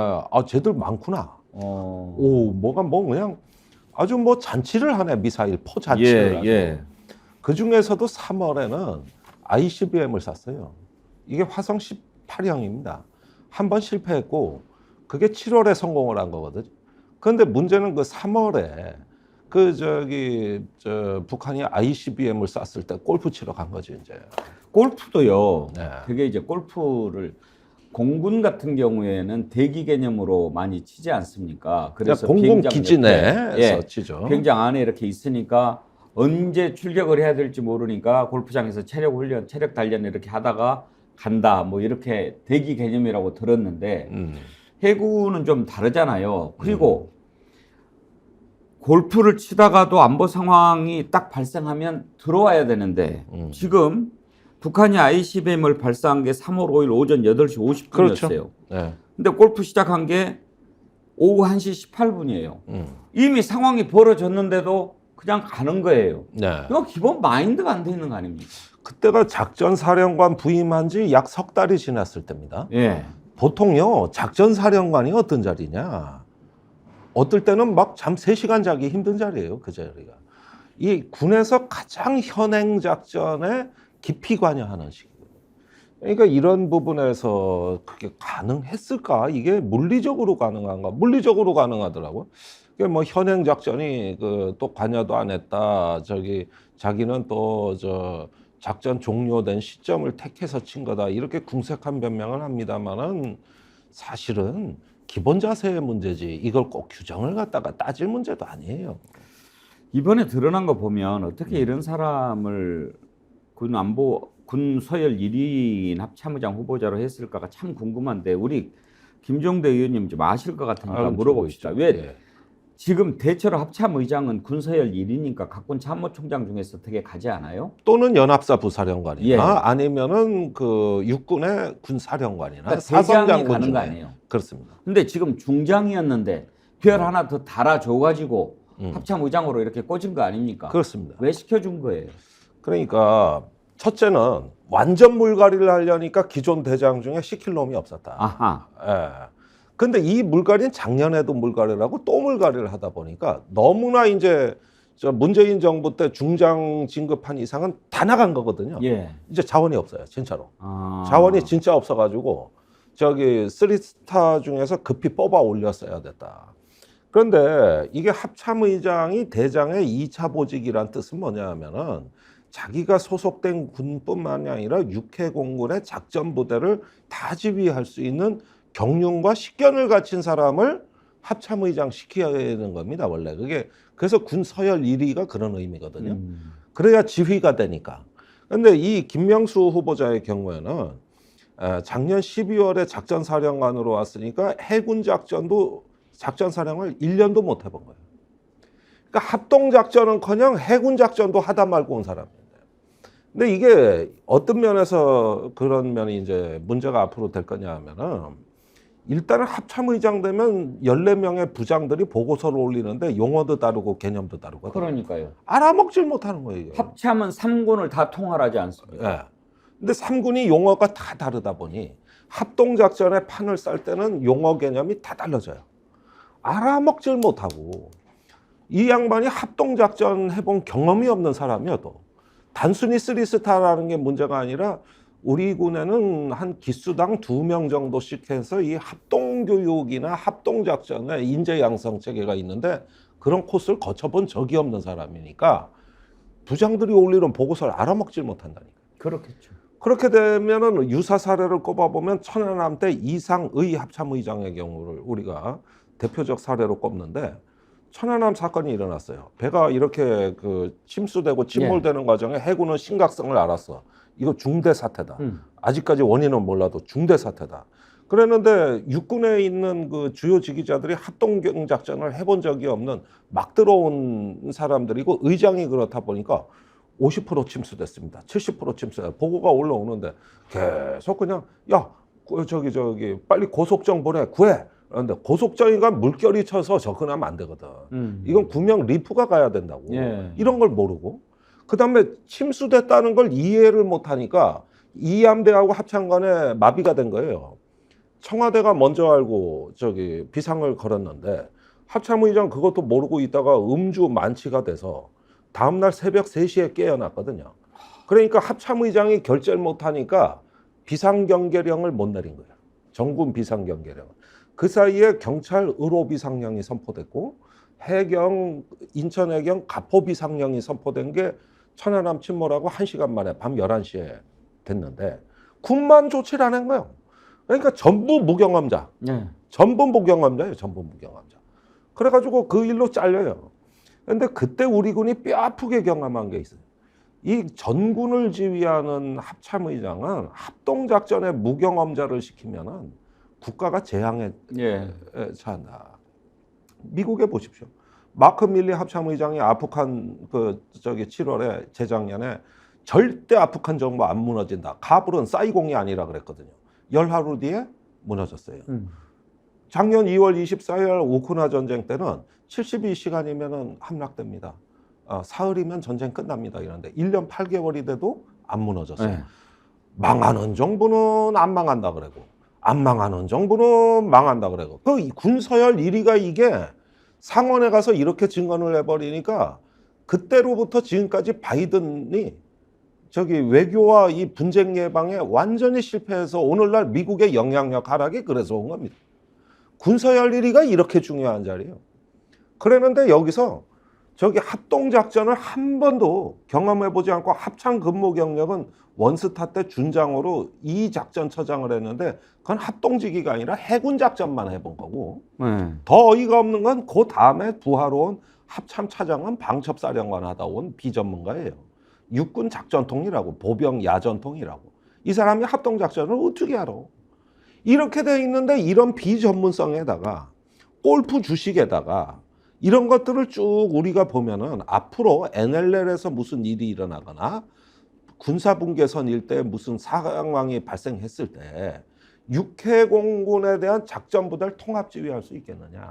Speaker 18: 쟤들 많구나.
Speaker 2: 어.
Speaker 18: 오, 뭐가 뭐 그냥 아주 뭐 잔치를 하네, 미사일 포 잔치를.
Speaker 2: 예, 예.
Speaker 18: 그 중에서도 3월에는 ICBM을 쐈어요. 이게 화성 18형입니다. 한 번 실패했고 그게 7월에 성공을 한 거거든요. 그런데 문제는 그 3월에 북한이 ICBM을 쐈을 때 골프 치러 간 거죠, 이제.
Speaker 2: 골프도요.
Speaker 18: 네.
Speaker 2: 되게 이제 골프를 공군 같은 경우에는 대기 개념으로 많이 치지 않습니까? 그래서
Speaker 18: 공군
Speaker 2: 비행장
Speaker 18: 기지
Speaker 2: 옆에,
Speaker 18: 내에서 치죠.
Speaker 2: 비행장 안에 이렇게 있으니까 언제 출격을 해야 될지 모르니까 골프장에서 체력 훈련, 체력 단련 이렇게 하다가 간다. 뭐 이렇게 대기 개념이라고 들었는데 해군은 좀 다르잖아요. 그리고 골프를 치다가도 안보 상황이 딱 발생하면 들어와야 되는데 지금 북한이 ICBM을 발사한 게 3월 5일 오전 8시 50분이었어요.
Speaker 18: 그렇죠. 네.
Speaker 2: 근데 골프 시작한 게 오후 1시 18분이에요. 이미 상황이 벌어졌는데도 그냥 가는 거예요.
Speaker 18: 네.
Speaker 2: 이거 기본 마인드가 안 돼 있는 거 아닙니까?
Speaker 18: 그때가 작전사령관 부임한 지 약 석 달이 지났을 때입니다.
Speaker 2: 예.
Speaker 18: 보통요, 작전사령관이 어떤 자리냐. 어떨 때는 막 잠 3시간 자기 힘든 자리예요, 그 자리가. 이 군에서 가장 현행 작전에 깊이 관여하는 시기예요. 그러니까 이런 부분에서 그게 가능했을까? 이게 물리적으로 가능한가? 물리적으로 가능하더라고요. 그게 뭐 현행 작전이 또 관여도 안 했다. 자기는 또 작전 종료된 시점을 택해서 친 거다. 이렇게 궁색한 변명을 합니다만은 사실은 기본 자세의 문제지. 이걸 꼭 규정을 갖다가 따질 문제도 아니에요.
Speaker 2: 이번에 드러난 거 보면 어떻게 이런 사람을 군 서열 1위 합참의장 후보자로 했을까가 참 궁금한데 우리 김종대 의원님 좀 아실 것 같으니까 물어봅시다. 왜 지금 대체로 합참의장은 군 서열 1위니까 각군 참모총장 중에서 되게 가지 않아요?
Speaker 18: 또는 연합사 부사령관이나
Speaker 2: 예.
Speaker 18: 아니면은 그 육군의 군사령관이나
Speaker 2: 그러니까
Speaker 18: 사성장군
Speaker 2: 가는
Speaker 18: 중에.
Speaker 2: 거 아니에요?
Speaker 18: 그렇습니다.
Speaker 2: 근데 지금 중장이었는데 별 하나 더 달아줘가지고 합참의장으로 이렇게 꽂은 거 아닙니까?
Speaker 18: 그렇습니다.
Speaker 2: 왜 시켜준 거예요?
Speaker 18: 그러니까 첫째는 완전 물갈이를 하려니까 기존 대장 중에 시킬 놈이 없었다.
Speaker 2: 아하.
Speaker 18: 예. 근데 이 물갈이는 작년에도 물갈이를 하고 또 물갈이를 하다 보니까 너무나 이제 문재인 정부 때 중장 진급한 이상은 다 나간 거거든요.
Speaker 2: 예.
Speaker 18: 이제 자원이 없어요, 진짜로.
Speaker 2: 아.
Speaker 18: 자원이 진짜 없어가지고 쓰리스타 중에서 급히 뽑아 올렸어야 됐다. 그런데 이게 합참의장이 대장의 2차 보직이란 뜻은 뭐냐면은 자기가 소속된 군뿐만이 아니라 육해공군의 작전부대를 다 지휘할 수 있는 경륜과 식견을 갖춘 사람을 합참의장 시켜야 되는 겁니다, 원래. 그게 그래서 군 서열 1위가 그런 의미거든요. 그래야 지휘가 되니까. 근데 이 김명수 후보자의 경우에는 작년 12월에 작전사령관으로 왔으니까 해군 작전도 작전사령을 1년도 못 해본 거예요. 그러니까 합동작전은커녕 해군 작전도 하다 말고 온 사람인데. 근데 이게 어떤 면에서 그런 면이 이제 문제가 앞으로 될 거냐 하면은 일단은 합참의장 되면 14명의 부장들이 보고서를 올리는데 용어도 다르고 개념도 다르고.
Speaker 2: 그러니까요.
Speaker 18: 알아먹질 못하는 거예요. 이게.
Speaker 2: 합참은 3군을 다 통할하지 않습니까?
Speaker 18: 예. 근데 3군이 용어가 다 다르다 보니 합동작전에 판을 쌀 때는 용어 개념이 다 달라져요. 알아먹질 못하고 이 양반이 합동작전 해본 경험이 없는 사람이어도 단순히 쓰리스타라는 게 문제가 아니라 우리 군에는 한 기수당 2명 정도씩 해서 이 합동교육이나 합동작전의 인재 양성 체계가 있는데 그런 코스를 거쳐본 적이 없는 사람이니까 부장들이 올리는 보고서를 알아먹질 못한다니까.
Speaker 2: 그렇겠죠.
Speaker 18: 그렇게 되면은 유사 사례를 꼽아보면 천안함 때 이상의 합참의장의 경우를 우리가 대표적 사례로 꼽는데 천안함 사건이 일어났어요. 배가 이렇게 침수되고 침몰되는 과정에 해군은 심각성을 알았어. 이거 중대 사태다. 아직까지 원인은 몰라도 중대 사태다. 그랬는데 육군에 있는 그 주요 지휘자들이 합동경 작전을 해본 적이 없는 막 들어온 사람들이고 의장이 그렇다 보니까 50% 침수됐습니다. 70% 침수됐습니다. 보고가 올라오는데 계속 그냥 야 저기 빨리 고속정 보내 구해. 그런데 고속정이가 물결이 쳐서 접근하면 안 되거든. 이건 구명 리프가 가야 된다고.
Speaker 2: 예.
Speaker 18: 이런 걸 모르고 그다음에 침수됐다는 걸 이해를 못하니까 이함대하고 합창관에 마비가 된 거예요. 청와대가 먼저 알고 저기 비상을 걸었는데 합참의장 그것도 모르고 있다가 음주 만취가 돼서 다음날 새벽 3시에 깨어났거든요. 그러니까 합참의장이 결재를 못하니까 비상경계령을 못 내린 거예요. 전군 비상경계령. 그 사이에 경찰 의료 비상령이 선포됐고 해경 인천해경 가포 비상령이 선포된 게 천안함 침몰하고 1시간 만에 밤 11시에 됐는데 군만 조치를 안 한 거예요. 그러니까 전부 무경험자. 전부 무경험자예요. 전부 무경험자. 그래가지고 그 일로 잘려요. 그런데 그때 우리 군이 뼈 아프게 경험한 게 있어요. 이 전군을 지휘하는 합참의장은 합동작전에 무경험자를 시키면은 국가가 재앙에 처한다. 미국에 보십시오. 마크 밀리 합참의장이 아프간 7월에 재작년에 절대 아프간 정부 안 무너진다. 카불은 사이공이 아니라 그랬거든요. 열하루 뒤에 무너졌어요. 작년 2월 24일 우크라 전쟁 때는 72시간이면 함락됩니다. 사흘이면 전쟁 끝납니다. 이런데 1년 8개월이 돼도 안 무너졌어요. 망하는 정부는 안 망한다 그러고 안 망하는 정부는 망한다 그러고 그 군서열 1위가 이게 상원에 가서 이렇게 증언을 해버리니까 그때로부터 지금까지 바이든이 저기 외교와 이 분쟁 예방에 완전히 실패해서 오늘날 미국의 영향력 하락이 그래서 온 겁니다. 군서열 1위가 이렇게 중요한 자리예요. 그랬는데 여기서 저기 합동작전을 한 번도 경험해보지 않고 합참 근무 경력은 원스타 때 준장으로 이 작전처장을 했는데 그건 합동직위가 아니라 해군작전만 해본 거고 더 어이가 없는 건 그 다음에 부하로 온 합참차장은 방첩사령관 하다 온 비전문가예요. 육군 작전통이라고 보병 야전통이라고. 이 사람이 합동작전을 어떻게 알아? 이렇게 돼 있는데 이런 비전문성에다가 골프 주식에다가 이런 것들을 쭉 우리가 보면은 앞으로 NLL에서 무슨 일이 일어나거나 군사분계선 일대에 무슨 상황이 발생했을 때 육해공군에 대한 작전부대를 통합지휘할 수 있겠느냐.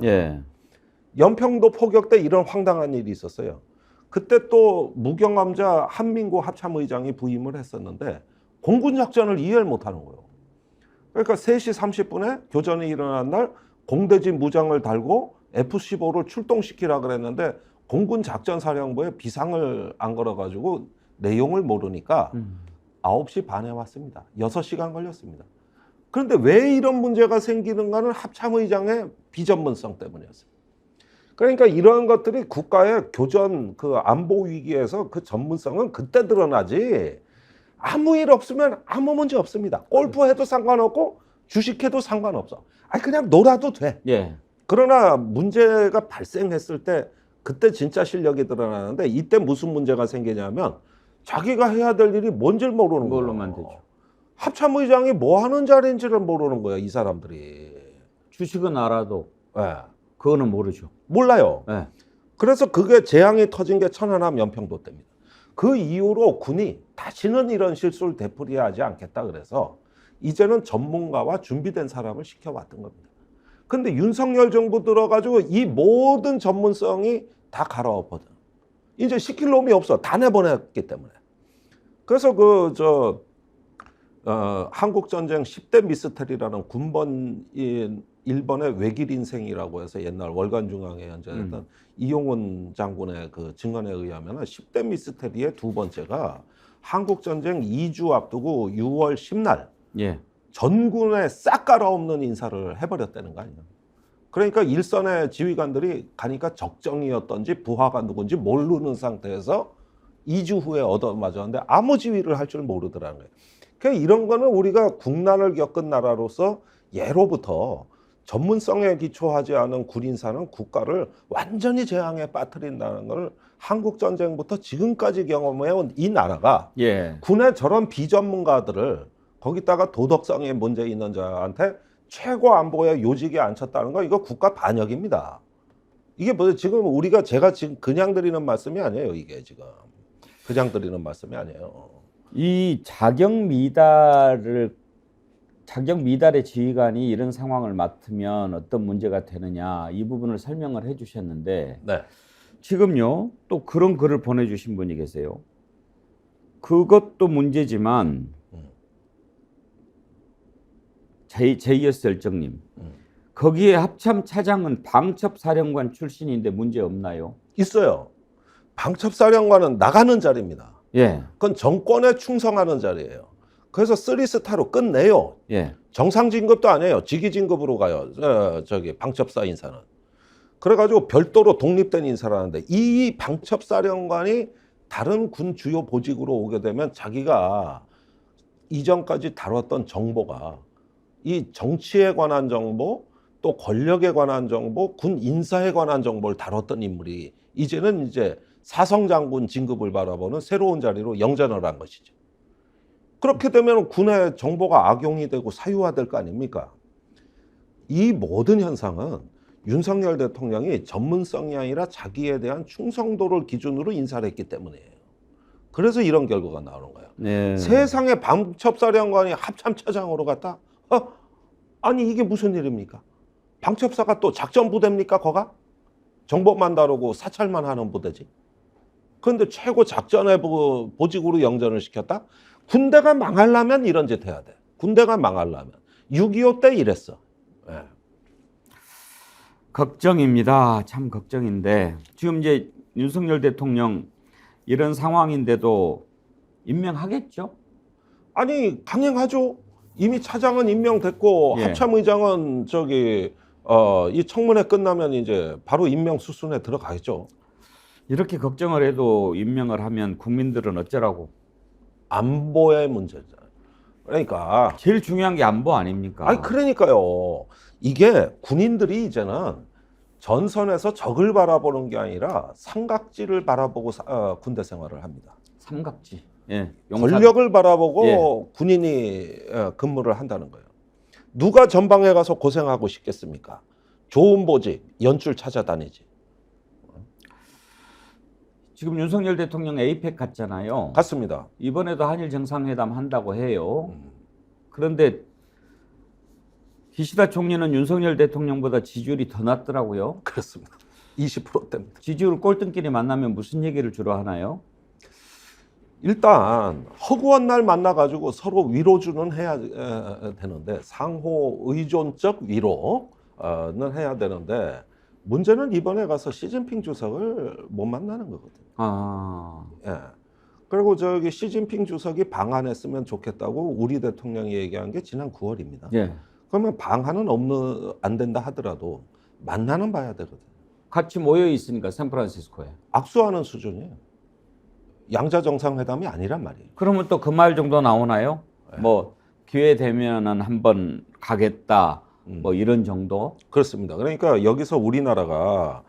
Speaker 18: 연평도 포격 때 이런 황당한 일이 있었어요. 그때 또 무경험자 한민구 합참의장이 부임을 했었는데 공군작전을 이해를 못하는 거예요. 그러니까 3시 30분에 교전이 일어난 날 공대지 무장을 달고 F-15를 출동시키라 그랬는데 공군작전사령부에 비상을 안 걸어가지고 내용을 모르니까 9시 반에 왔습니다. 6시간 걸렸습니다. 그런데 왜 이런 문제가 생기는가는 합참의장의 비전문성 때문이었어요. 그러니까 이런 것들이 국가의 교전 그 안보 위기에서 그 전문성은 그때 드러나지 아무 일 없으면 아무 문제 없습니다. 골프해도 상관없고 주식해도 상관없어. 아니 그냥 놀아도 돼. 그러나 문제가 발생했을 때 그때 진짜 실력이 드러나는데 이때 무슨 문제가 생기냐면 자기가 해야 될 일이 뭔지를 모르는 거예요. 합참의장이 뭐 하는 자리인지를 모르는 거예요. 이 사람들이.
Speaker 2: 주식은 알아도 그거는 모르죠.
Speaker 18: 몰라요. 그래서 그게 재앙이 터진 게 천안함 연평도 때입니다. 그 이후로 군이 다시는 이런 실수를 되풀이하지 않겠다 그래서 이제는 전문가와 준비된 사람을 시켜왔던 겁니다. 근데 윤석열 정부 들어가지고 이 모든 전문성이 다 갈아엎어져. 이제 시킬 놈이 없어. 다 내보냈기 때문에. 그래서 한국전쟁 10대 미스터리라는 군번 일본의 외길 인생이라고 해서 옛날 월간중앙에 연재했던 이용훈 장군의 그 증언에 의하면 10대 미스터리의 두 번째가 한국전쟁 2주 앞두고 6월 10날 전군에 싹 갈아엎는 인사를 해버렸다는 거 아니에요. 그러니까 일선의 지휘관들이 가니까 적정이었던지 부하가 누군지 모르는 상태에서 2주 후에 얻어맞았는데 아무 지휘를 할 줄 모르더라는 거예요. 그러니까 이런 거는 우리가 국난을 겪은 나라로서 예로부터 전문성에 기초하지 않은 군인사는 국가를 완전히 재앙에 빠뜨린다는 걸 한국전쟁부터 지금까지 경험해온 이 나라가 군의 저런 비전문가들을 거기다가 도덕성에 문제 있는 자한테 최고 안보에 요직에 앉혔다는 거 이거 국가 반역입니다. 이게 뭐 지금 제가 지금 그냥 드리는 말씀이 아니에요. 이게 지금 그냥 드리는 말씀이 아니에요.
Speaker 2: 이 자격 미달의 지휘관이 이런 상황을 맡으면 어떤 문제가 되느냐 이 부분을 설명을 해주셨는데
Speaker 18: 네.
Speaker 2: 지금요 또 그런 글을 보내주신 분이 계세요. 그것도 문제지만 제이어스 열정님 거기에 합참 차장은 방첩사령관 출신인데 문제 없나요?
Speaker 18: 있어요. 방첩사령관은 나가는 자리입니다.
Speaker 2: 예.
Speaker 18: 그건 정권에 충성하는 자리예요. 그래서 3스타로 끝내요.
Speaker 2: 예.
Speaker 18: 정상 진급도 아니에요. 직위 진급으로 가요. 방첩사 인사는. 그래가지고 별도로 독립된 인사를 하는데 이 방첩사령관이 다른 군 주요 보직으로 오게 되면 자기가 이전까지 다뤘던 정보가 이 정치에 관한 정보 또 권력에 관한 정보, 군 인사에 관한 정보를 다뤘던 인물이 이제는 이제 사성장군 진급을 바라보는 새로운 자리로 영전을 한 것이죠. 그렇게 되면 군의 정보가 악용이 되고 사유화될 거 아닙니까? 이 모든 현상은 윤석열 대통령이 전문성이 아니라 자기에 대한 충성도를 기준으로 인사를 했기 때문이에요. 그래서 이런 결과가 나오는 거예요.
Speaker 2: 네.
Speaker 18: 세상에 방첩사령관이 합참차장으로 갔다? 아니 이게 무슨 일입니까? 방첩사가 또 작전부대입니까? 거가? 정보만 다루고 사찰만 하는 부대지. 그런데 최고 작전의 보직으로 영전을 시켰다? 군대가 망하려면 이런 짓 해야 돼. 군대가 망하려면. 6.25 때 이랬어. 네.
Speaker 2: 걱정입니다. 참 걱정인데 지금 이제 윤석열 대통령 이런 상황인데도 임명하겠죠?
Speaker 18: 아니 강행하죠. 이미 차장은 임명됐고
Speaker 2: 예.
Speaker 18: 합참의장은 이 청문회 끝나면 이제 바로 임명 수순에 들어가겠죠.
Speaker 2: 이렇게 걱정을 해도 임명을 하면 국민들은 어쩌라고?
Speaker 18: 안보의 문제죠. 그러니까
Speaker 2: 제일 중요한 게 안보 아닙니까?
Speaker 18: 아니 그러니까요. 이게 군인들이 이제는 전선에서 적을 바라보는 게 아니라 삼각지를 바라보고 군대 생활을 합니다.
Speaker 2: 삼각지. 예. 용산.
Speaker 18: 권력을 바라보고
Speaker 2: 예.
Speaker 18: 군인이 근무를 한다는 거예요. 누가 전방에 가서 고생하고 싶겠습니까? 좋은 보직, 연출 찾아다니지.
Speaker 2: 지금 윤석열 대통령 에이펙 갔잖아요.
Speaker 18: 갔습니다.
Speaker 2: 이번에도 한일 정상회담 한다고 해요. 그런데 기시다 총리는 윤석열 대통령보다 지지율이 더 낮더라고요.
Speaker 18: 그렇습니다. 20%대입니다.
Speaker 2: 지지율 꼴등끼리 만나면 무슨 얘기를 주로 하나요?
Speaker 18: 일단 허구한 날 만나가지고 서로 위로주는 해야 되는데 상호 의존적 위로는 해야 되는데 문제는 이번에 가서 시진핑 주석을 못 만나는 거거든요. 예. 그리고 시진핑 주석이 방한했으면 좋겠다고 우리 대통령이 얘기한 게 지난 9월입니다.
Speaker 2: 예.
Speaker 18: 그러면 방한은 안 된다 하더라도 만나는 봐야 되거든요.
Speaker 2: 같이 모여 있으니까 샌프란시스코에.
Speaker 18: 악수하는 수준이에요. 양자 정상회담이 아니란 말이에요.
Speaker 2: 그러면 또 그 말 정도 나오나요?
Speaker 18: 네.
Speaker 2: 뭐 기회 되면은 한번 가겠다. 뭐 이런 정도?
Speaker 18: 그렇습니다. 그러니까 여기서 우리나라가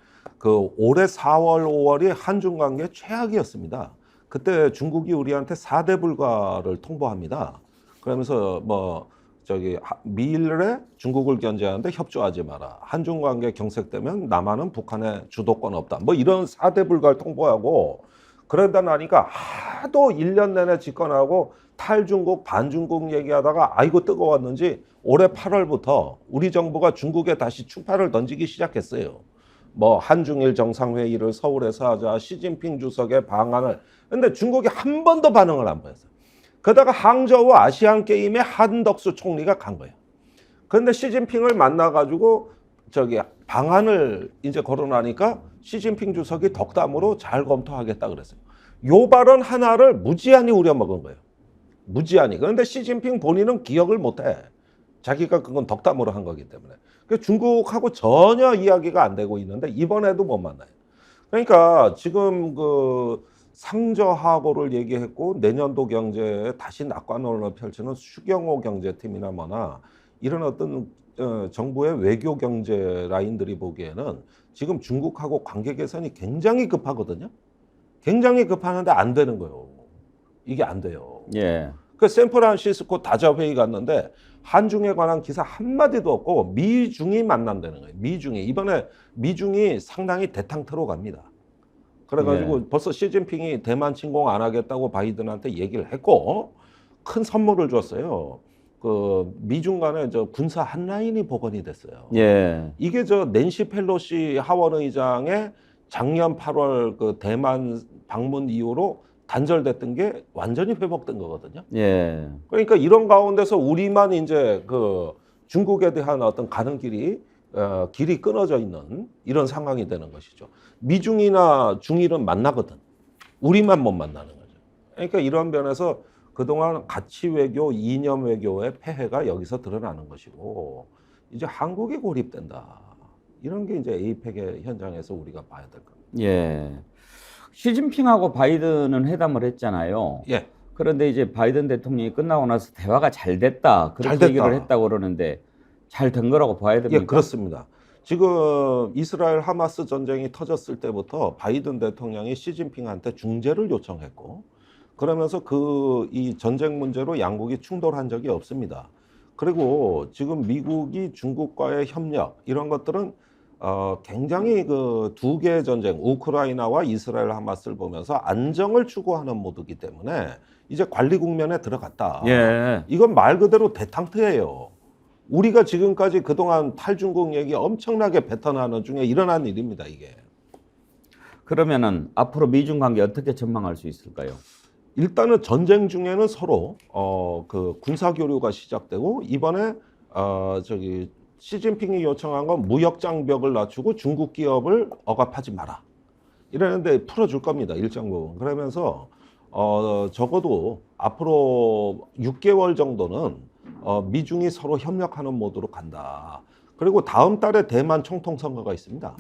Speaker 18: 올해 4월, 5월이 한중 관계 최악이었습니다. 그때 중국이 우리한테 4대 불가를 통보합니다. 그러면서 미일에 중국을 견제하는데 협조하지 마라. 한중 관계 경색되면 남한은 북한의 주도권 없다. 뭐 이런 4대 불가를 통보하고 그러다 나니까 하도 1년 내내 집권하고 탈중국, 반중국 얘기하다가 아이고 뜨거웠는지 올해 8월부터 우리 정부가 중국에 다시 추파를 던지기 시작했어요. 한중일 정상회의를 서울에서 하자, 시진핑 주석의 방안을. 근데 중국이 한 번도 반응을 안 보였어요. 그러다가 항저우 아시안게임에 한덕수 총리가 간 거예요. 그런데 시진핑을 만나가지고 방안을 이제 거론하니까 시진핑 주석이 덕담으로 잘 검토하겠다 그랬어요. 요 발언 하나를 무지한히 우려먹은 거예요. 무지한히. 그런데 시진핑 본인은 기억을 못해. 자기가 그건 덕담으로 한 거기 때문에. 중국하고 전혀 이야기가 안 되고 있는데 이번에도 못 만나요. 그러니까 지금 상저하고를 얘기했고 내년도 경제에 다시 낙관론을 펼치는 추경호 경제팀이나 이런 어떤 정부의 외교 경제 라인들이 보기에는 지금 중국하고 관계 개선이 굉장히 급하거든요. 굉장히 급하는데 안 되는 거예요. 이게 안 돼요.
Speaker 2: 예.
Speaker 18: 그 샌프란시스코 다자 회의 갔는데 한중에 관한 기사 한마디도 없고 미중이 만난다는 거예요. 미중이. 이번에 미중이 상당히 대탕트로 갑니다. 그래가지고 벌써 시진핑이 대만 침공 안 하겠다고 바이든한테 얘기를 했고 큰 선물을 줬어요. 그 미중 간에 저 군사 한라인이 복원이 됐어요.
Speaker 2: 예.
Speaker 18: 이게 저 낸시 펠로시 하원 의장의 작년 8월 그 대만 방문 이후로 단절됐던 게 완전히 회복된 거거든요.
Speaker 2: 예.
Speaker 18: 그러니까 이런 가운데서 우리만 이제 그 중국에 대한 어떤 가는 길이 끊어져 있는 이런 상황이 되는 것이죠. 미중이나 중일은 만나거든. 우리만 못 만나는 거죠. 그러니까 이런 면에서 그동안 가치 외교, 이념 외교의 폐해가 여기서 드러나는 것이고 이제 한국이 고립된다. 이런 게 이제 에이펙의 현장에서 우리가 봐야 될 겁니다.
Speaker 2: 예. 시진핑하고 바이든은 회담을 했잖아요.
Speaker 18: 예.
Speaker 2: 그런데 이제 바이든 대통령이 끝나고 나서 대화가 잘 됐다. 그렇게
Speaker 18: 잘 됐다.
Speaker 2: 얘기를 했다고 그러는데 잘 된 거라고 봐야 됩니까?
Speaker 18: 예, 그렇습니다. 지금 이스라엘 하마스 전쟁이 터졌을 때부터 바이든 대통령이 시진핑한테 중재를 요청했고 그러면서 이 전쟁 문제로 양국이 충돌한 적이 없습니다. 그리고 지금 미국이 중국과의 협력 이런 것들은 굉장히 그 두 개의 전쟁 우크라이나와 이스라엘 하마스를 보면서 안정을 추구하는 모드이기 때문에 이제 관리 국면에 들어갔다.
Speaker 2: 예.
Speaker 18: 이건 말 그대로 대탕트예요. 우리가 지금까지 그동안 탈중국 얘기 엄청나게 뱉어나는 중에 일어난 일입니다, 이게.
Speaker 2: 그러면은 앞으로 미중 관계 어떻게 전망할 수 있을까요?
Speaker 18: 일단은 전쟁 중에는 서로 그 군사 교류가 시작되고 이번에 시진핑이 요청한 건 무역 장벽을 낮추고 중국 기업을 억압하지 마라. 이러는데 풀어줄 겁니다, 일정 부분. 그러면서 적어도 앞으로 6개월 정도는 미중이 서로 협력하는 모드로 간다. 그리고 다음 달에 대만 총통 선거가 있습니다.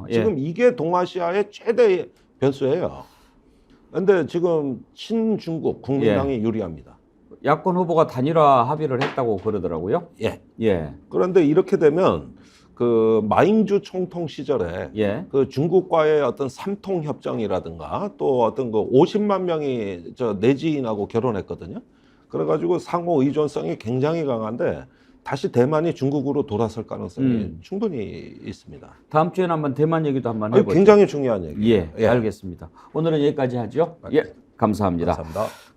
Speaker 2: 예.
Speaker 18: 지금 이게 동아시아의 최대 변수예요. 근데 지금 친중국 국민당이 유리합니다.
Speaker 2: 야권 후보가 단일화 합의를 했다고 그러더라고요.
Speaker 18: 예.
Speaker 2: 예.
Speaker 18: 그런데 이렇게 되면 그 마잉주 총통 시절에 그 중국과의 어떤 삼통 협정이라든가 또 어떤 그 50만 명이 내지인하고 결혼했거든요. 그래가지고 상호 의존성이 굉장히 강한데 다시 대만이 중국으로 돌아설 가능성이 충분히 있습니다.
Speaker 2: 다음 주에는 한번 대만 얘기도 한번 해보죠.
Speaker 18: 굉장히 중요한 얘기.
Speaker 2: 예, 알겠습니다. 오늘은 여기까지 하죠. 예, 감사합니다.
Speaker 18: 감사합니다.